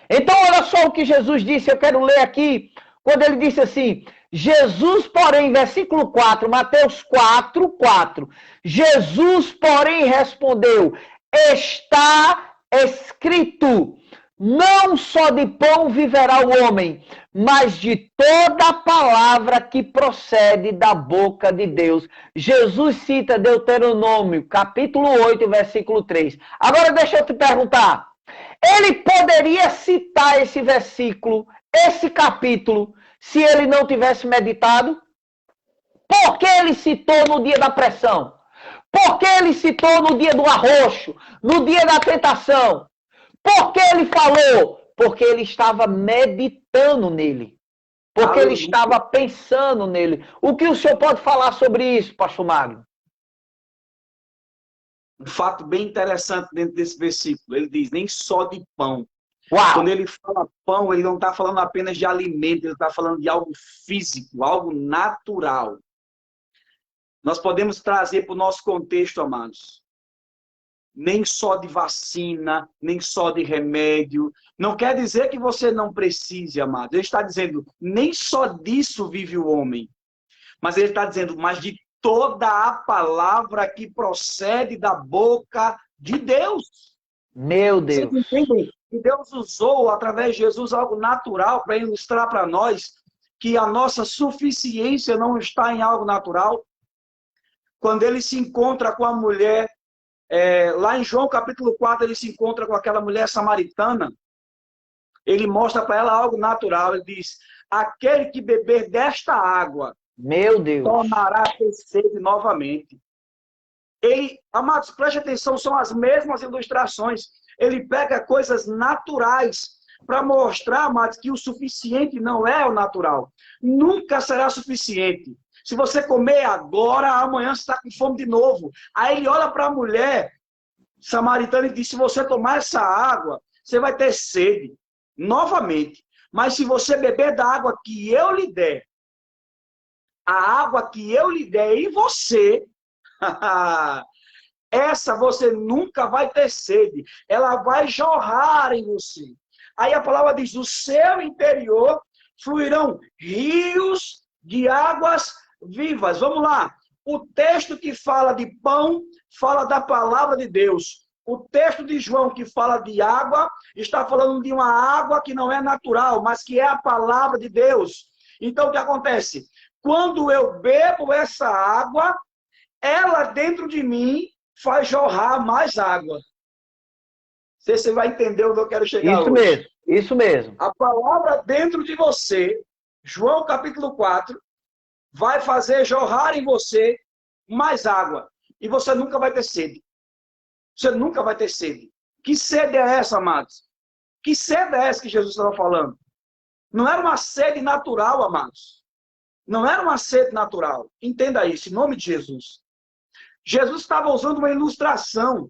Então, olha só o que Jesus disse. Eu quero ler aqui, quando ele disse assim: Jesus, porém, versículo 4, Mateus 4, 4. Jesus, porém, respondeu: está escrito, Não só de pão viverá o homem, mas de toda a palavra que procede da boca de Deus. Jesus cita Deuteronômio, capítulo 8, versículo 3. Agora deixa eu te perguntar. Ele poderia citar esse versículo, esse capítulo, se ele não tivesse meditado? Por que ele citou no dia da pressão? Por que ele citou no dia do arroxo, no dia da tentação? Por que ele falou? Porque ele estava meditando nele. Porque ele estava pensando nele. O que o senhor pode falar sobre isso, pastor Magno? Um fato bem interessante dentro desse versículo. Ele diz, nem só de pão. Uau! Quando ele fala pão, ele não está falando apenas de alimento, ele está falando de algo físico, algo natural. Nós podemos trazer para o nosso contexto, amados. Nem só de vacina, nem só de remédio. Não quer dizer que você não precise, amado. Ele está dizendo, nem só disso vive o homem. Mas ele está dizendo, mas de toda a palavra que procede da boca de Deus. Meu Deus. Vocês entendem que Deus usou, através de Jesus, algo natural para ilustrar para nós que a nossa suficiência não está em algo natural? Quando ele se encontra com a mulher, lá em João capítulo 4, ele se encontra com aquela mulher samaritana, ele mostra para ela algo natural, ele diz, aquele que beber desta água, meu Deus, tornará a ter sede novamente. Amados, preste atenção, são as mesmas ilustrações. Ele pega coisas naturais para mostrar, amados, que o suficiente não é o natural. Nunca será suficiente. Se você comer agora, amanhã você está com fome de novo. Aí ele olha para a mulher samaritana e diz, se você tomar essa água, você vai ter sede novamente. Mas se você beber da água que eu lhe der, a água que eu lhe der em você, essa você nunca vai ter sede. Ela vai jorrar em você. Aí a palavra diz, do seu interior fluirão rios de águas vivas. Vamos lá. O texto que fala de pão, fala da palavra de Deus. O texto de João que fala de água, está falando de uma água que não é natural, mas que é a palavra de Deus. Então o que acontece? Quando eu bebo essa água, ela dentro de mim faz jorrar mais água. Não sei se você vai entender onde eu quero chegar isso hoje. Mesmo, isso mesmo. A palavra dentro de você, João capítulo 4, vai fazer jorrar em você mais água. E você nunca vai ter sede. Você nunca vai ter sede. Que sede é essa, amados? Que sede é essa que Jesus estava falando? Não era uma sede natural, amados. Não era uma sede natural. Entenda isso, em nome de Jesus. Jesus estava usando uma ilustração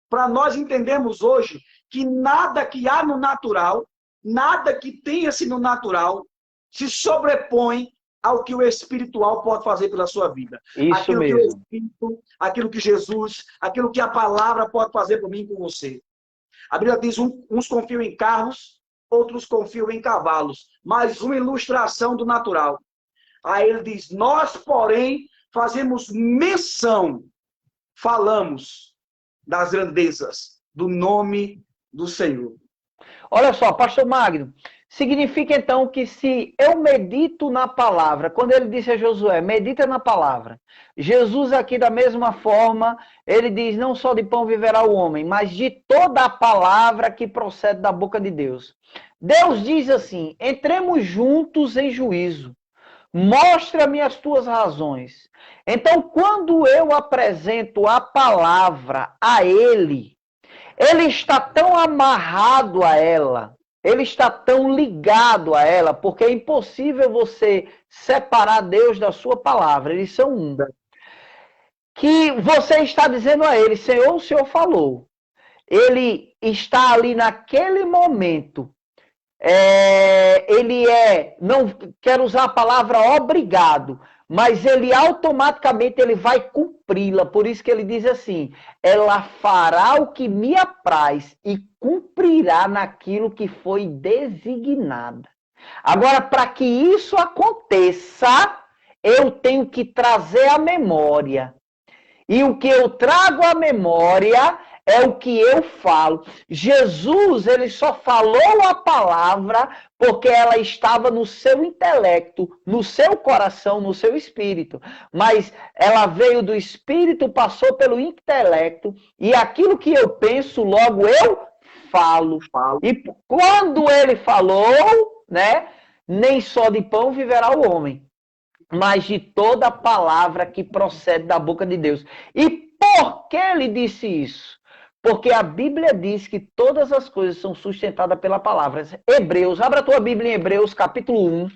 para nós entendermos hoje que nada que há no natural, nada que tenha-se no natural, se sobrepõe ao que o espiritual pode fazer pela sua vida. Isso aquilo mesmo. Que o Espírito, aquilo que Jesus, aquilo que a palavra pode fazer por mim e por você. A Bíblia diz, uns confiam em carros, outros confiam em cavalos, mas uma ilustração do natural. Aí ele diz, nós, porém, fazemos menção, falamos das grandezas do nome do Senhor. Olha só, pastor Magno, significa então que se eu medito na palavra, quando ele disse a Josué, medita na palavra, Jesus aqui da mesma forma, ele diz, não só de pão viverá o homem, mas de toda a palavra que procede da boca de Deus. Deus diz assim, entremos juntos em juízo. Mostra-me as tuas razões. Então, quando eu apresento a palavra a ele está tão amarrado a ela, ele está tão ligado a ela, porque é impossível você separar Deus da sua palavra, eles são um. Que você está dizendo a ele, Senhor, o Senhor falou. Ele está ali naquele momento. Não quero usar a palavra obrigado, mas ele automaticamente ele vai cumpri-la. Por isso que ele diz assim, ela fará o que me apraz e cumprirá naquilo que foi designada. Agora, para que isso aconteça, eu tenho que trazer a memória. E o que eu trago à memória é o que eu falo. Jesus, ele só falou a palavra porque ela estava no seu intelecto, no seu coração, no seu espírito. Mas ela veio do espírito, passou pelo intelecto, e aquilo que eu penso, logo eu falo. E quando ele falou, né, nem só de pão viverá o homem, mas de toda palavra que procede da boca de Deus. E por que ele disse isso? Porque a Bíblia diz que todas as coisas são sustentadas pela palavra. Hebreus, abra a tua Bíblia em Hebreus capítulo 1,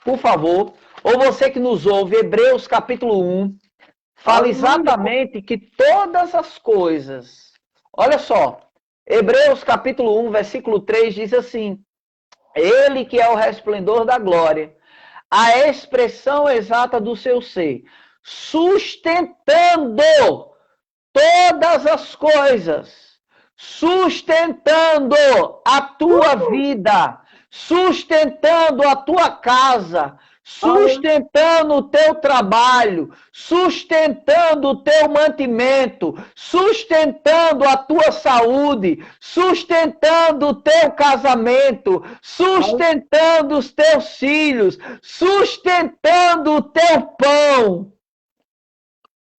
por favor. Ou você que nos ouve, Hebreus capítulo 1, fala exatamente que todas as coisas... Olha só, Hebreus capítulo 1, versículo 3 diz assim: Ele que é o resplendor da glória, a expressão exata do seu ser, sustentando todas as coisas, sustentando a tua vida, sustentando a tua casa, sustentando o teu trabalho, sustentando o teu mantimento, sustentando a tua saúde, sustentando o teu casamento, sustentando os teus filhos, sustentando o teu pão.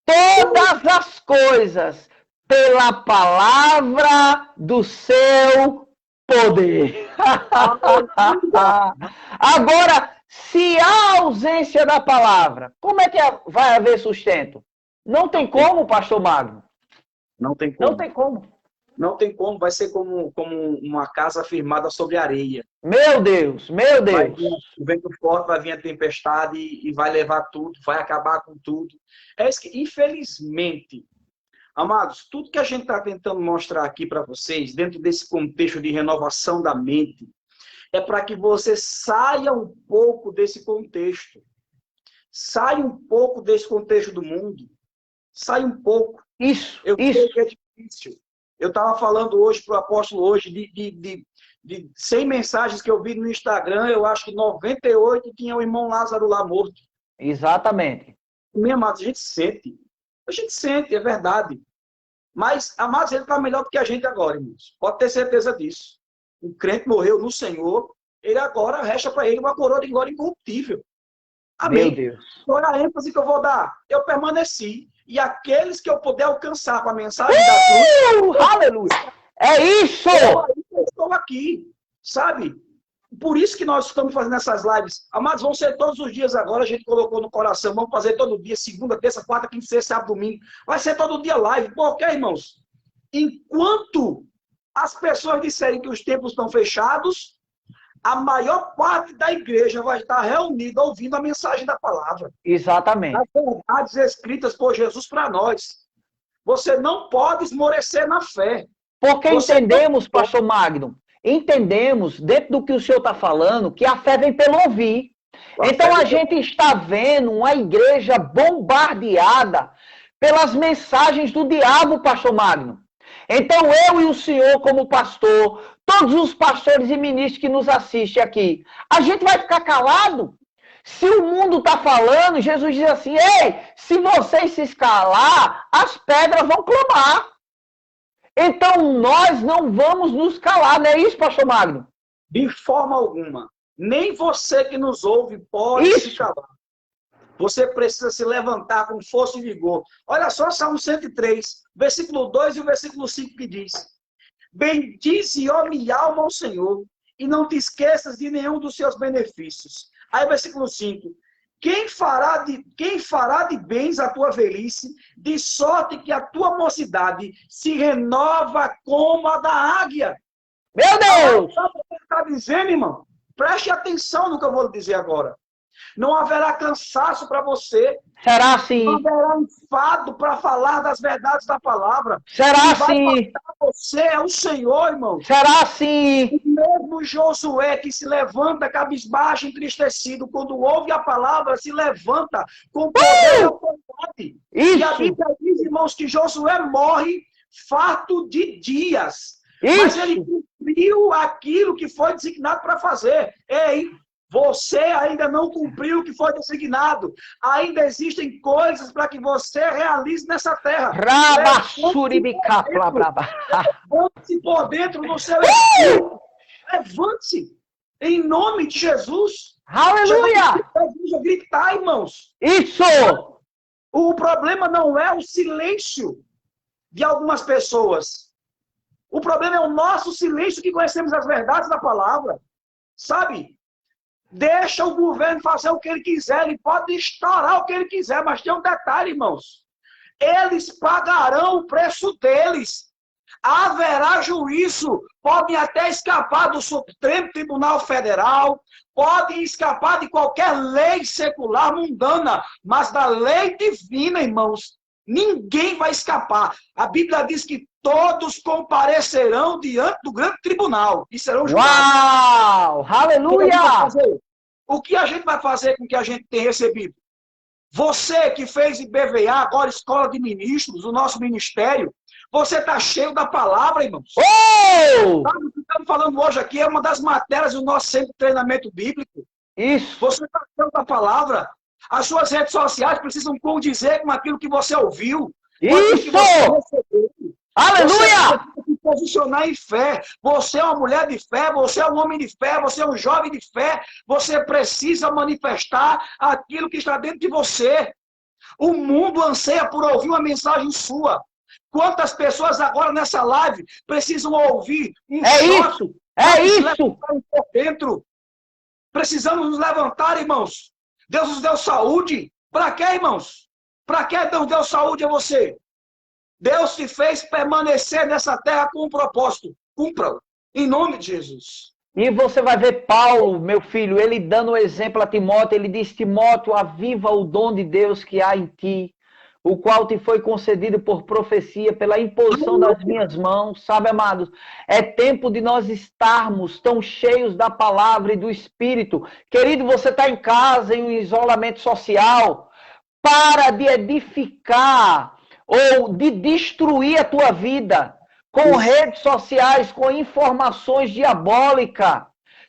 Todas as coisas pela palavra do seu poder. Agora, se há ausência da palavra, como é que vai haver sustento? Não tem como, pastor Magno. Não tem como. Não tem como. Não tem como, vai ser como uma casa firmada sobre areia. Meu Deus, meu Deus. O vento forte, vai vir a tempestade e vai levar tudo, vai acabar com tudo. É isso que, infelizmente, amados, tudo que a gente está tentando mostrar aqui para vocês, dentro desse contexto de renovação da mente, é para que você saia um pouco desse contexto. Saia um pouco desse contexto do mundo. Saia um pouco. Isso. Eu sei que é difícil. Eu estava falando hoje para o apóstolo hoje de 100 mensagens que eu vi no Instagram, eu acho que 98 tinha o irmão Lázaro lá morto. Exatamente. Meu amado, a gente sente. A gente sente, é verdade. Mas, amados, ele está melhor do que a gente agora, irmãos. Pode ter certeza disso. O crente morreu no Senhor, ele agora resta para ele uma coroa de glória incorruptível. Amém. Meu Deus. Olha a ênfase que eu vou dar. Eu permaneci. E aqueles que eu puder alcançar com a mensagem da cruz... Aleluia! É isso! Eu estou aqui, sabe? Por isso que nós estamos fazendo essas lives. Amados, vão ser todos os dias agora, a gente colocou no coração, vamos fazer todo dia, segunda, terça, quarta, quinta, sexta, sábado, domingo. Vai ser todo dia live. Por quê, irmãos? Enquanto as pessoas disserem que os templos estão fechados, a maior parte da igreja vai estar reunida ouvindo a mensagem da palavra. Exatamente. As verdades escritas por Jesus para nós. Você não pode esmorecer na fé. Porque entendemos, pastor Magno, entendemos, dentro do que o senhor está falando, que a fé vem pelo ouvir. Então a gente está vendo uma igreja bombardeada pelas mensagens do diabo, pastor Magno. Então eu e o senhor, como pastor, todos os pastores e ministros que nos assistem aqui, a gente vai ficar calado? Se o mundo está falando, Jesus diz assim: ei, se vocês se calar, as pedras vão clamar. Então nós não vamos nos calar, não é isso, pastor Magno? De forma alguma. Nem você que nos ouve pode se calar. Você precisa se levantar com força e vigor. Olha só Salmo 103, versículo 2 e o versículo 5 que diz: bendize, ó minha alma, ao Senhor, e não te esqueças de nenhum dos seus benefícios. Aí versículo 5: quem fará de bens a tua velhice, de sorte que a tua mocidade se renova como a da águia. Meu Deus! Sabe o que ele está dizendo, irmão? Preste atenção no que eu vou dizer agora. Não haverá cansaço para você. Será assim? Não haverá enfado para falar das verdades da palavra. Será assim? Você é o Senhor, irmão. Será assim? O mesmo Josué que se levanta cabisbaixo, entristecido, quando ouve a palavra, se levanta com poder e autoridade. E a Bíblia diz, irmãos, que Josué morre farto de dias. Mas ele cumpriu aquilo que foi designado para fazer. Ei, Você ainda não cumpriu o que foi designado. Ainda existem coisas para que você realize nessa terra. Levante-se por dentro do seu espírito. Levante-se. Em nome de Jesus. Aleluia! Jesus, gritar, irmãos. Isso! O problema não é o silêncio de algumas pessoas. O problema é o nosso silêncio que conhecemos as verdades da palavra. Sabe? Deixa o governo fazer o que ele quiser. Ele pode estourar o que ele quiser. Mas tem um detalhe, irmãos. Eles pagarão o preço deles. Haverá juízo. Podem até escapar do Supremo Tribunal Federal. Podem escapar de qualquer lei secular mundana. Mas da lei divina, irmãos, ninguém vai escapar. A Bíblia diz que todos comparecerão diante do grande tribunal e serão julgados. Uau! Aleluia! O que a gente vai fazer com o que a gente tem recebido? Você que fez IBVA, agora Escola de Ministros, o nosso ministério, você está cheio da palavra, irmãos. Oh! Sabe o que estamos falando hoje aqui? É uma das matérias do nosso centro de treinamento bíblico. Isso. Você está cheio da palavra. As suas redes sociais precisam condizer com aquilo que você ouviu. Isso! Aleluia! Você tem que se posicionar em fé. Você é uma mulher de fé, você é um homem de fé, você é um jovem de fé. Você precisa manifestar aquilo que está dentro de você. O mundo anseia por ouvir uma mensagem sua. Quantas pessoas agora nessa live precisam ouvir um choque? É isso! Por dentro. Precisamos nos levantar, irmãos. Deus nos deu saúde. Para quê, irmãos? Para que Deus deu saúde a você? Deus te fez permanecer nessa terra com um propósito. Cumpra-o. Em nome de Jesus. E você vai ver Paulo, meu filho, ele dando o exemplo a Timóteo. Ele diz, Timóteo, aviva o dom de Deus que há em ti, o qual te foi concedido por profecia, pela imposição das minhas mãos. Sabe, amados, é tempo de nós estarmos tão cheios da palavra e do Espírito. Querido, você está em casa, em um isolamento social. Para de edificar ou de destruir a tua vida com redes sociais, com informações diabólicas.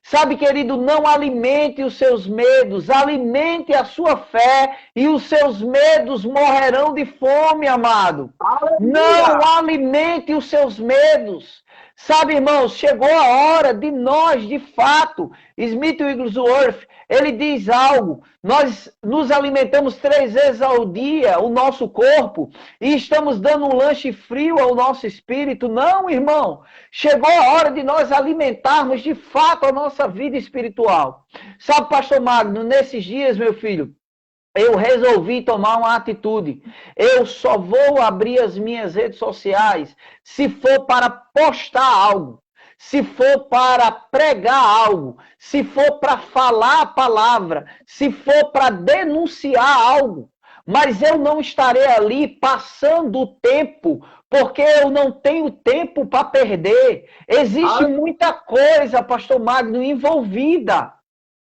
Sabe, querido, não alimente os seus medos, alimente a sua fé e os seus medos morrerão de fome, amado. Aleluia. Não alimente os seus medos. Sabe, irmãos, chegou a hora de nós, de fato, Smith Wigglesworth, ele diz algo, nós nos alimentamos 3 vezes ao dia, o nosso corpo, e estamos dando um lanche frio ao nosso espírito. Não, irmão, chegou a hora de nós alimentarmos de fato a nossa vida espiritual. Sabe, pastor Magno, nesses dias, meu filho, eu resolvi tomar uma atitude. Eu só vou abrir as minhas redes sociais se for para postar algo, se for para pregar algo, se for para falar a palavra, se for para denunciar algo. Mas eu não estarei ali passando o tempo, porque eu não tenho tempo para perder. Existe muita coisa, pastor Magno, envolvida.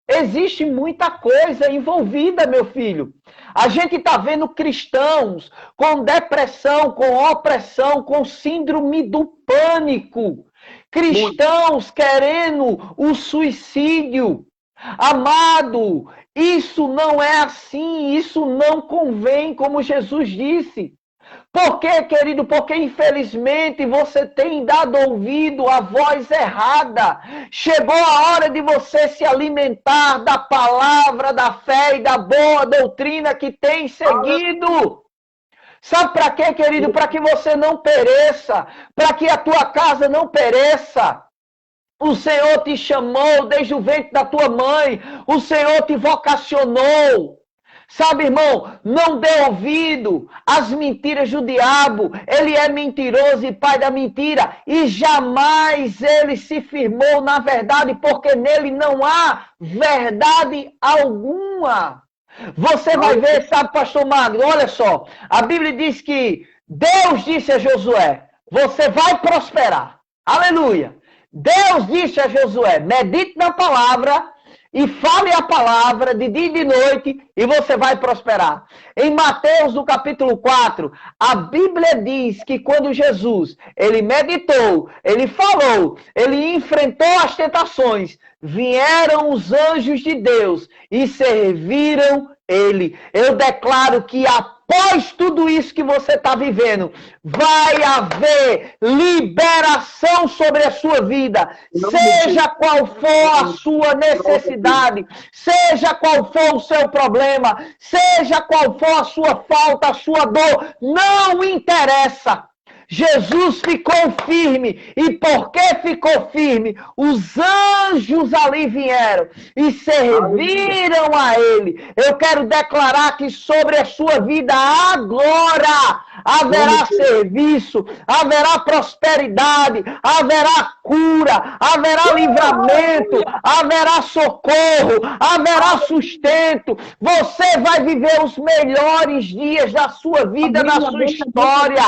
Existe muita coisa envolvida, meu filho. A gente está vendo cristãos com depressão, com opressão, com síndrome do pânico. Cristãos querendo o suicídio. Amado, isso não é assim, isso não convém, como Jesus disse. Por quê, querido? Porque, infelizmente, você tem dado ouvido à voz errada. Chegou a hora de você se alimentar da palavra, da fé e da boa doutrina que tem seguido. Sabe para quê, querido? Para que você não pereça, para que a tua casa não pereça. O Senhor te chamou desde o ventre da tua mãe, o Senhor te vocacionou. Sabe, irmão, não dê ouvido às mentiras do diabo. Ele é mentiroso e pai da mentira. E jamais ele se firmou na verdade, porque nele não há verdade alguma. Você vai ver, sabe, pastor Magno, olha só. A Bíblia diz que Deus disse a Josué, você vai prosperar. Aleluia. Deus disse a Josué, medite na palavra e fale a palavra de dia e de noite e você vai prosperar. Em Mateus, no capítulo 4, a Bíblia diz que quando Jesus, ele meditou, ele falou, ele enfrentou as tentações, vieram os anjos de Deus e serviram ele. Eu declaro que após tudo isso que você está vivendo, vai haver liberação sobre a sua vida. Seja qual for a sua necessidade, seja qual for o seu problema, seja qual for a sua falta, a sua dor, não interessa. Jesus ficou firme, e porque ficou firme, os anjos ali vieram e serviram a ele. Eu quero declarar que sobre a sua vida agora haverá serviço, haverá prosperidade, haverá cura, haverá livramento, haverá socorro, haverá sustento. Você vai viver os melhores dias da sua vida, da sua história.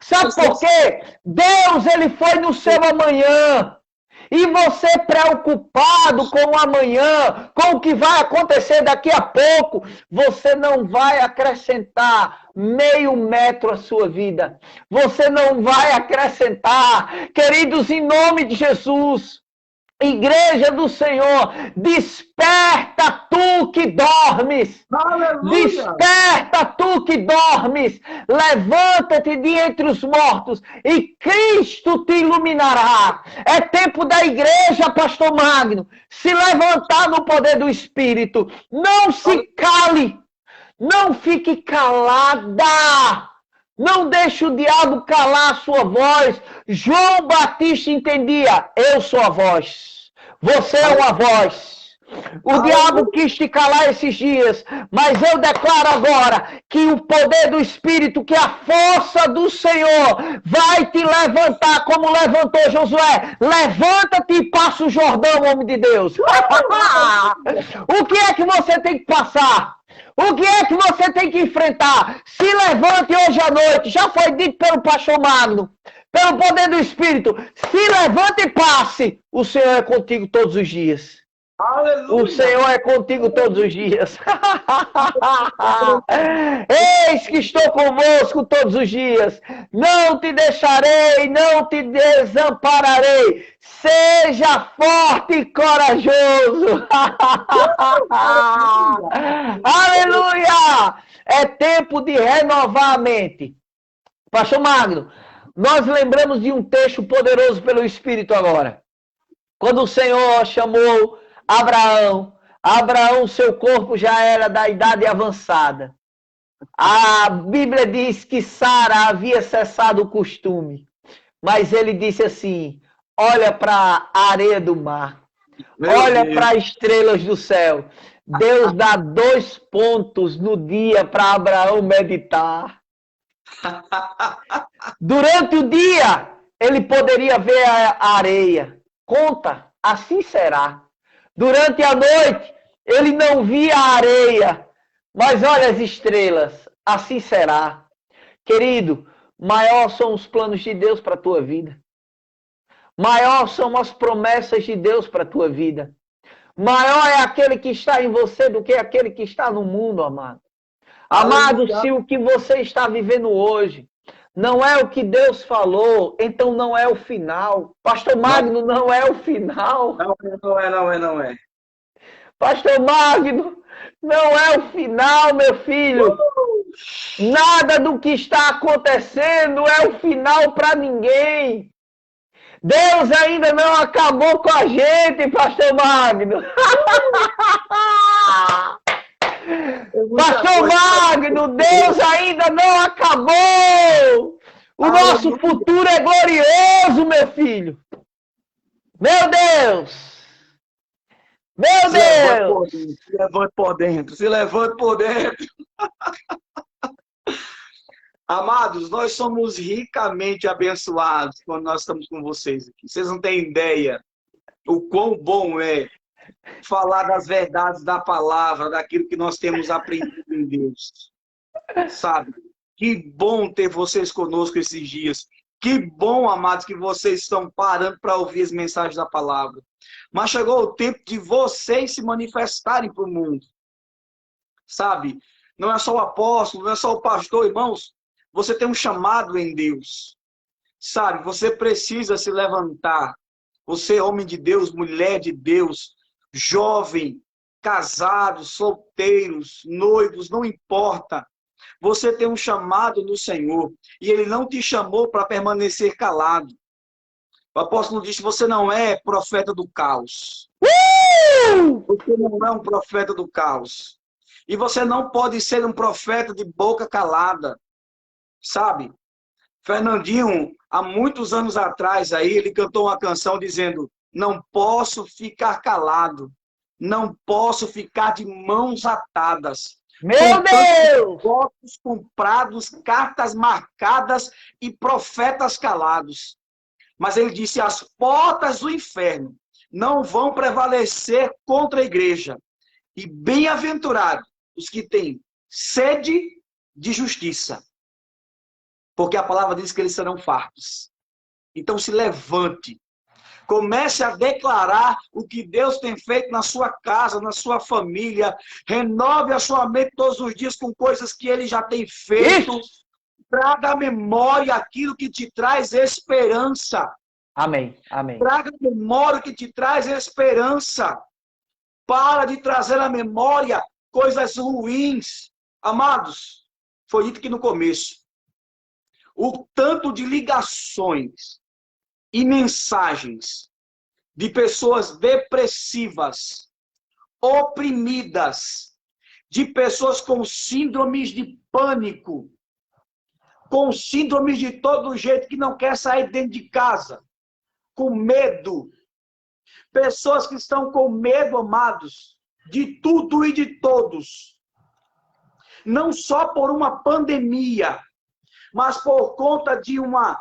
Sabe por quê? Deus, ele foi no seu amanhã. E você preocupado com o amanhã, com o que vai acontecer daqui a pouco, você não vai acrescentar meio metro à sua vida. Você não vai acrescentar. Queridos, em nome de Jesus, Igreja do Senhor, desperta tu que dormes. Aleluia. Desperta tu que dormes. Levanta-te de entre os mortos e Cristo te iluminará. É tempo da igreja, pastor Magno, se levantar no poder do Espírito. Não se cale. Não fique calada. Não deixe o diabo calar a sua voz. João Batista entendia, eu sou a voz. Você é uma voz. O diabo quis te calar esses dias, mas eu declaro agora que o poder do Espírito, que a força do Senhor vai te levantar como levantou Josué. Levanta-te e passa o Jordão, homem de Deus. O que é que você tem que passar? O que é que você tem que enfrentar? Se levante hoje à noite. Já foi dito pelo pastor Magno. Pelo poder do Espírito. Se levante e passe. O Senhor é contigo todos os dias. Aleluia. O Senhor é contigo todos os dias. Eis que estou convosco todos os dias. Não te deixarei, não te desampararei. Seja forte e corajoso. Aleluia! É tempo de renovar a mente. Pastor Magno, nós lembramos de um texto poderoso pelo Espírito agora. Quando o Senhor chamou Abraão, seu corpo já era da idade avançada. A Bíblia diz que Sara havia cessado o costume. Mas ele disse assim, olha para a areia do mar. Olha para as estrelas do céu. Deus dá 2 pontos no dia para Abraão meditar. Durante o dia, ele poderia ver a areia. Conta, assim será. Durante a noite, ele não via a areia, mas olha as estrelas, assim será. Querido, maior são os planos de Deus para a tua vida. Maior são as promessas de Deus para a tua vida. Maior é aquele que está em você do que aquele que está no mundo, amado. Amado, se o que você está vivendo hoje não é o que Deus falou, então não é o final. Pastor Magno, não é o final. Não é. Pastor Magno, não é o final, meu filho. Nada do que está acontecendo é o final para ninguém. Deus ainda não acabou com a gente, Pastor Magno. Pastor Magno, Deus ainda não acabou. O nosso futuro é glorioso, meu filho. Meu Deus. Meu Deus. Se levante por dentro. Se levante por dentro. Amados, nós somos ricamente abençoados quando nós estamos com vocês aqui. Vocês não têm ideia o quão bom é falar das verdades da palavra, daquilo que nós temos aprendido em Deus. Sabe? Que bom ter vocês conosco esses dias. Que bom, amados, que vocês estão parando para ouvir as mensagens da palavra. Mas chegou o tempo de vocês se manifestarem para o mundo. Sabe? Não é só o apóstolo, não é só o pastor, irmãos. Você tem um chamado em Deus. Sabe? Você precisa se levantar. Você, homem de Deus, mulher de Deus, jovem, casados, solteiros, noivos, não importa. Você tem um chamado no Senhor. E Ele não te chamou para permanecer calado. O apóstolo diz que você não é profeta do caos. Você não é um profeta do caos. E você não pode ser um profeta de boca calada. Sabe? Fernandinho, há muitos anos atrás, aí, ele cantou uma canção dizendo: não posso ficar calado. Não posso ficar de mãos atadas. Meu Deus! Votos comprados, cartas marcadas e profetas calados. Mas ele disse: as portas do inferno não vão prevalecer contra a igreja. E bem-aventurados os que têm sede de justiça. Porque a palavra diz que eles serão fartos. Então se levante. Comece a declarar o que Deus tem feito na sua casa, na sua família. Renove a sua mente todos os dias com coisas que Ele já tem feito. Traga à memória aquilo que te traz esperança. Amém, amém. Traga à memória o que te traz esperança. Para de trazer à memória coisas ruins. Amados, foi dito que no começo, o tanto de ligações e mensagens de pessoas depressivas, oprimidas, de pessoas com síndromes de pânico, com síndromes de todo jeito, que não quer sair dentro de casa, com medo. Pessoas que estão com medo, amados, de tudo e de todos. Não só por uma pandemia, mas por conta de uma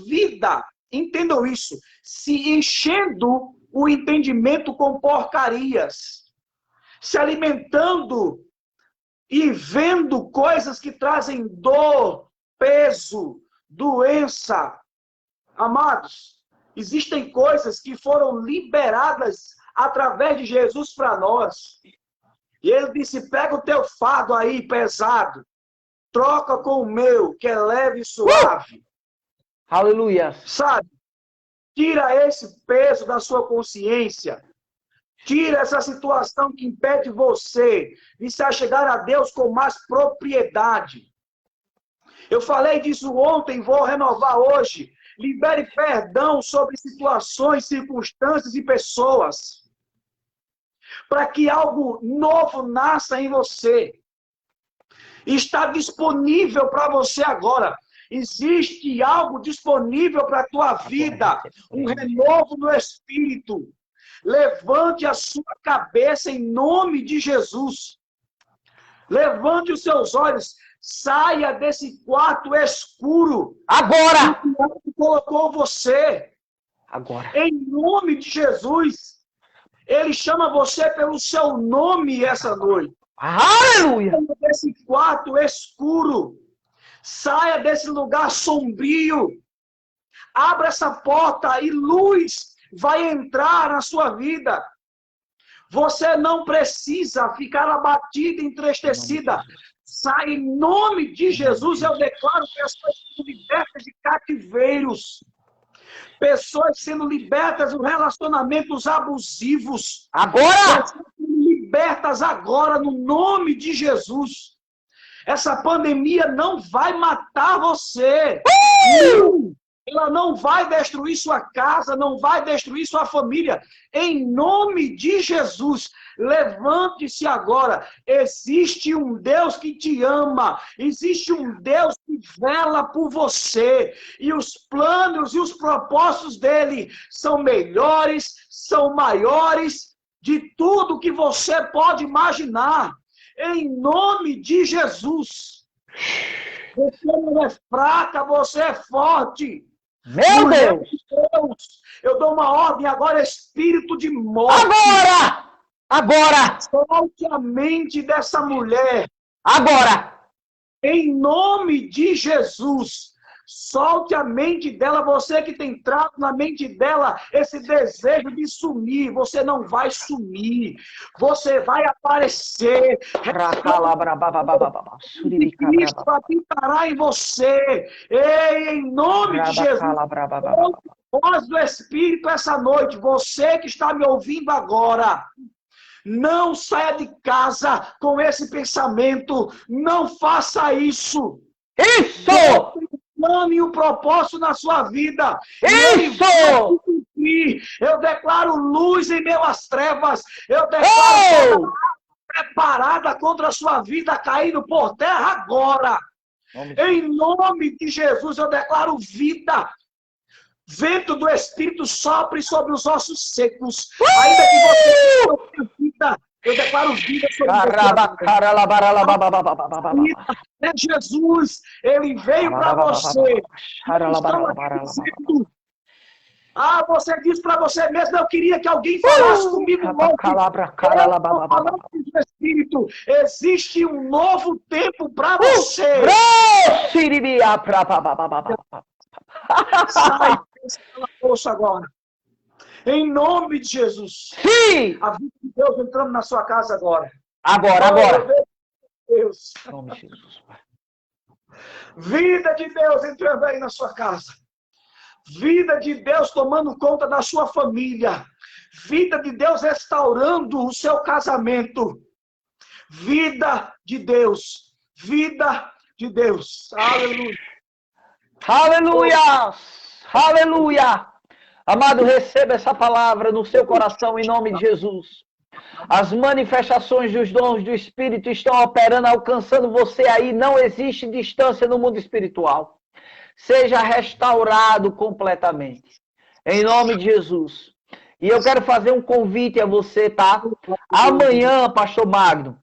vida, entendam isso, se enchendo o entendimento com porcarias, se alimentando e vendo coisas que trazem dor, peso, doença. Amados, existem coisas que foram liberadas através de Jesus para nós. E ele disse: pega o teu fardo aí pesado, troca com o meu, que é leve e suave. Aleluia. Sabe? Tira esse peso da sua consciência. Tira essa situação que impede você de se achegar a Deus com mais propriedade. Eu falei disso ontem, vou renovar hoje. Libere perdão sobre situações, circunstâncias e pessoas. Para que algo novo nasça em você. Está disponível para você agora. Existe algo disponível para a tua vida. Um renovo no Espírito. Levante a sua cabeça em nome de Jesus. Levante os seus olhos. Saia desse quarto escuro. Agora! Que colocou você. Agora. Em nome de Jesus. Ele chama você pelo seu nome essa noite. Aleluia! Saia desse quarto escuro. Saia desse lugar sombrio. Abra essa porta e luz vai entrar na sua vida. Você não precisa ficar abatida, entristecida. Sai em nome de Jesus. Eu declaro pessoas sendo libertas de cativeiros. Pessoas sendo libertas de relacionamentos abusivos. Agora! Pessoas sendo libertas agora no nome de Jesus. Essa pandemia não vai matar você. Ela não vai destruir sua casa, não vai destruir sua família. Em nome de Jesus, levante-se agora. Existe um Deus que te ama. Existe um Deus que vela por você. E os planos e os propósitos dele são melhores, são maiores de tudo que você pode imaginar. Em nome de Jesus. Você não é fraca, você é forte. Meu Deus! Deus! Eu dou uma ordem agora, espírito de morte. Agora! Agora! Solte a mente dessa mulher. Agora! Em nome de Jesus. Solte a mente dela, você que tem entrado na mente dela esse desejo de sumir. Você não vai sumir, você vai aparecer. Cristo habitará em você. Ei, em nome de Jesus. Voz do Espírito essa noite, você que está me ouvindo agora, não saia de casa com esse pensamento, não faça isso. Isso! Plano e o propósito na sua vida. Isso! Eu declaro luz em meio às trevas. Eu declaro toda preparada contra a sua vida caindo por terra agora. Em nome de Jesus, eu declaro vida. Vento do Espírito sopre sobre os ossos secos. Ainda que você não tenha vida, eu declaro vida sobre você. É Jesus, ele veio para você. Você diz para você mesmo, eu queria que alguém falasse comigo. Espírito, existe um novo tempo para você. Sai dessa força agora. Em nome de Jesus. Sim! A vida de Deus entrando na sua casa agora. Agora. Deus. Em nome de Jesus, Pai. Vida de Deus entrando aí na sua casa. Vida de Deus tomando conta da sua família. Vida de Deus restaurando o seu casamento. Vida de Deus. Vida de Deus. Aleluia. Aleluia! Aleluia! Amado, receba essa palavra no seu coração em nome de Jesus. As manifestações dos dons do Espírito estão operando, alcançando você aí. Não existe distância no mundo espiritual. Seja restaurado completamente. Em nome de Jesus. E eu quero fazer um convite a você, tá? Amanhã, pastor Magno,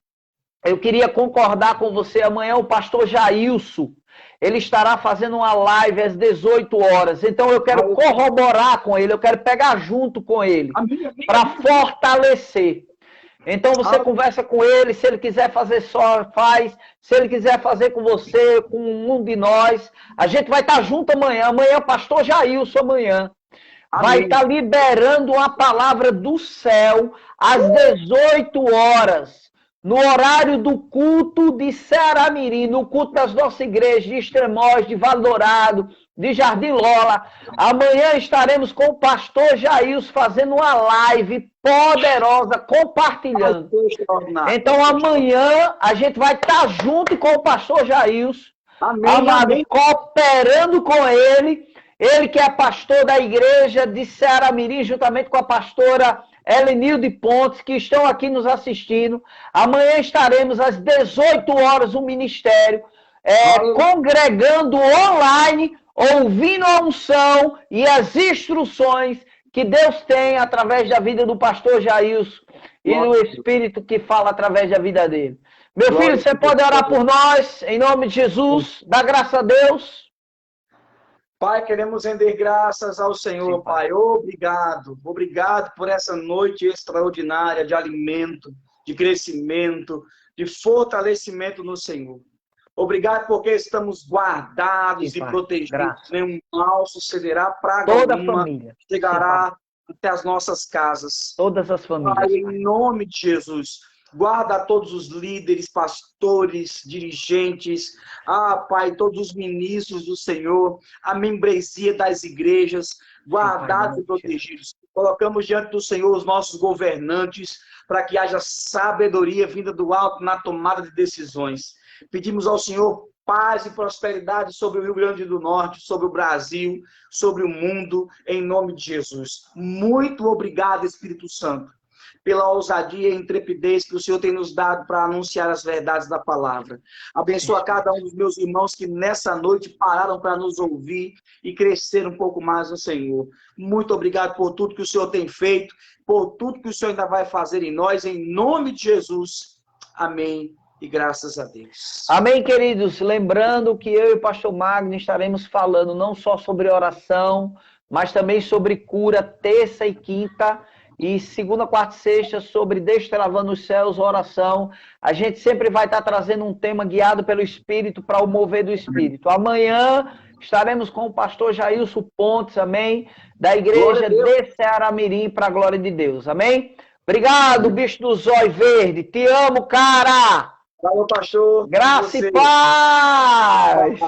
eu queria concordar com você. Amanhã o pastor Jailson, ele estará fazendo uma live às 18 horas. Então eu quero corroborar com ele, eu quero pegar junto com ele, para fortalecer. Então você conversa com ele, se ele quiser fazer só, faz. Se ele quiser fazer com você, com um de nós, a gente vai estar junto amanhã. Amanhã, pastor Jailson, amanhã, vai estar liberando uma palavra do céu às 18 horas. No horário do culto de Ceará-Mirim, no culto das nossas igrejas, de Extremóis, de Valdourado, de Jardim Lola. Amanhã estaremos com o pastor Jailson fazendo uma live poderosa, compartilhando. Então amanhã a gente vai estar junto com o pastor Jailson, amado, cooperando com ele. Ele que é pastor da igreja de Ceará-Mirim, juntamente com a pastora Helenilde Pontes, que estão aqui nos assistindo. Amanhã estaremos às 18 horas no ministério, congregando online, ouvindo a unção e as instruções que Deus tem através da vida do pastor Jailson e do Espírito que fala através da vida dele. Meu filho, você pode orar por nós, em nome de Jesus, dá graça a Deus. Pai, queremos render graças ao Senhor, Pai. Obrigado. Obrigado por essa noite extraordinária de alimento, de crescimento, de fortalecimento no Senhor. Obrigado porque estamos guardados e protegidos. Nenhum mal sucederá, praga alguma chegará até as nossas casas. Todas as famílias. Pai, em nome de Jesus. Guarda todos os líderes, pastores, dirigentes, Pai, todos os ministros do Senhor, a membresia das igrejas, guardados e protegidos. Colocamos diante do Senhor os nossos governantes, para que haja sabedoria vinda do alto na tomada de decisões. Pedimos ao Senhor paz e prosperidade sobre o Rio Grande do Norte, sobre o Brasil, sobre o mundo, em nome de Jesus. Muito obrigado, Espírito Santo, pela ousadia e intrepidez que o Senhor tem nos dado para anunciar as verdades da palavra. Abençoa cada um dos meus irmãos que nessa noite pararam para nos ouvir e crescer um pouco mais no Senhor. Muito obrigado por tudo que o Senhor tem feito, por tudo que o Senhor ainda vai fazer em nós, em nome de Jesus. Amém. E graças a Deus. Amém, queridos. Lembrando que eu e o pastor Magno estaremos falando não só sobre oração, mas também sobre cura, terça e quinta, e segunda, quarta e sexta, sobre destravando os céus, oração. A gente sempre vai estar trazendo um tema guiado pelo Espírito para o mover do Espírito. Amanhã Estaremos com o pastor Jailson Pontes, amém? Da Glória igreja a Deus. de Ceará-Mirim, para a glória de Deus, amém? Obrigado, bicho do zóio verde. Te amo, cara! Falou, pastor. Graça e Você. paz!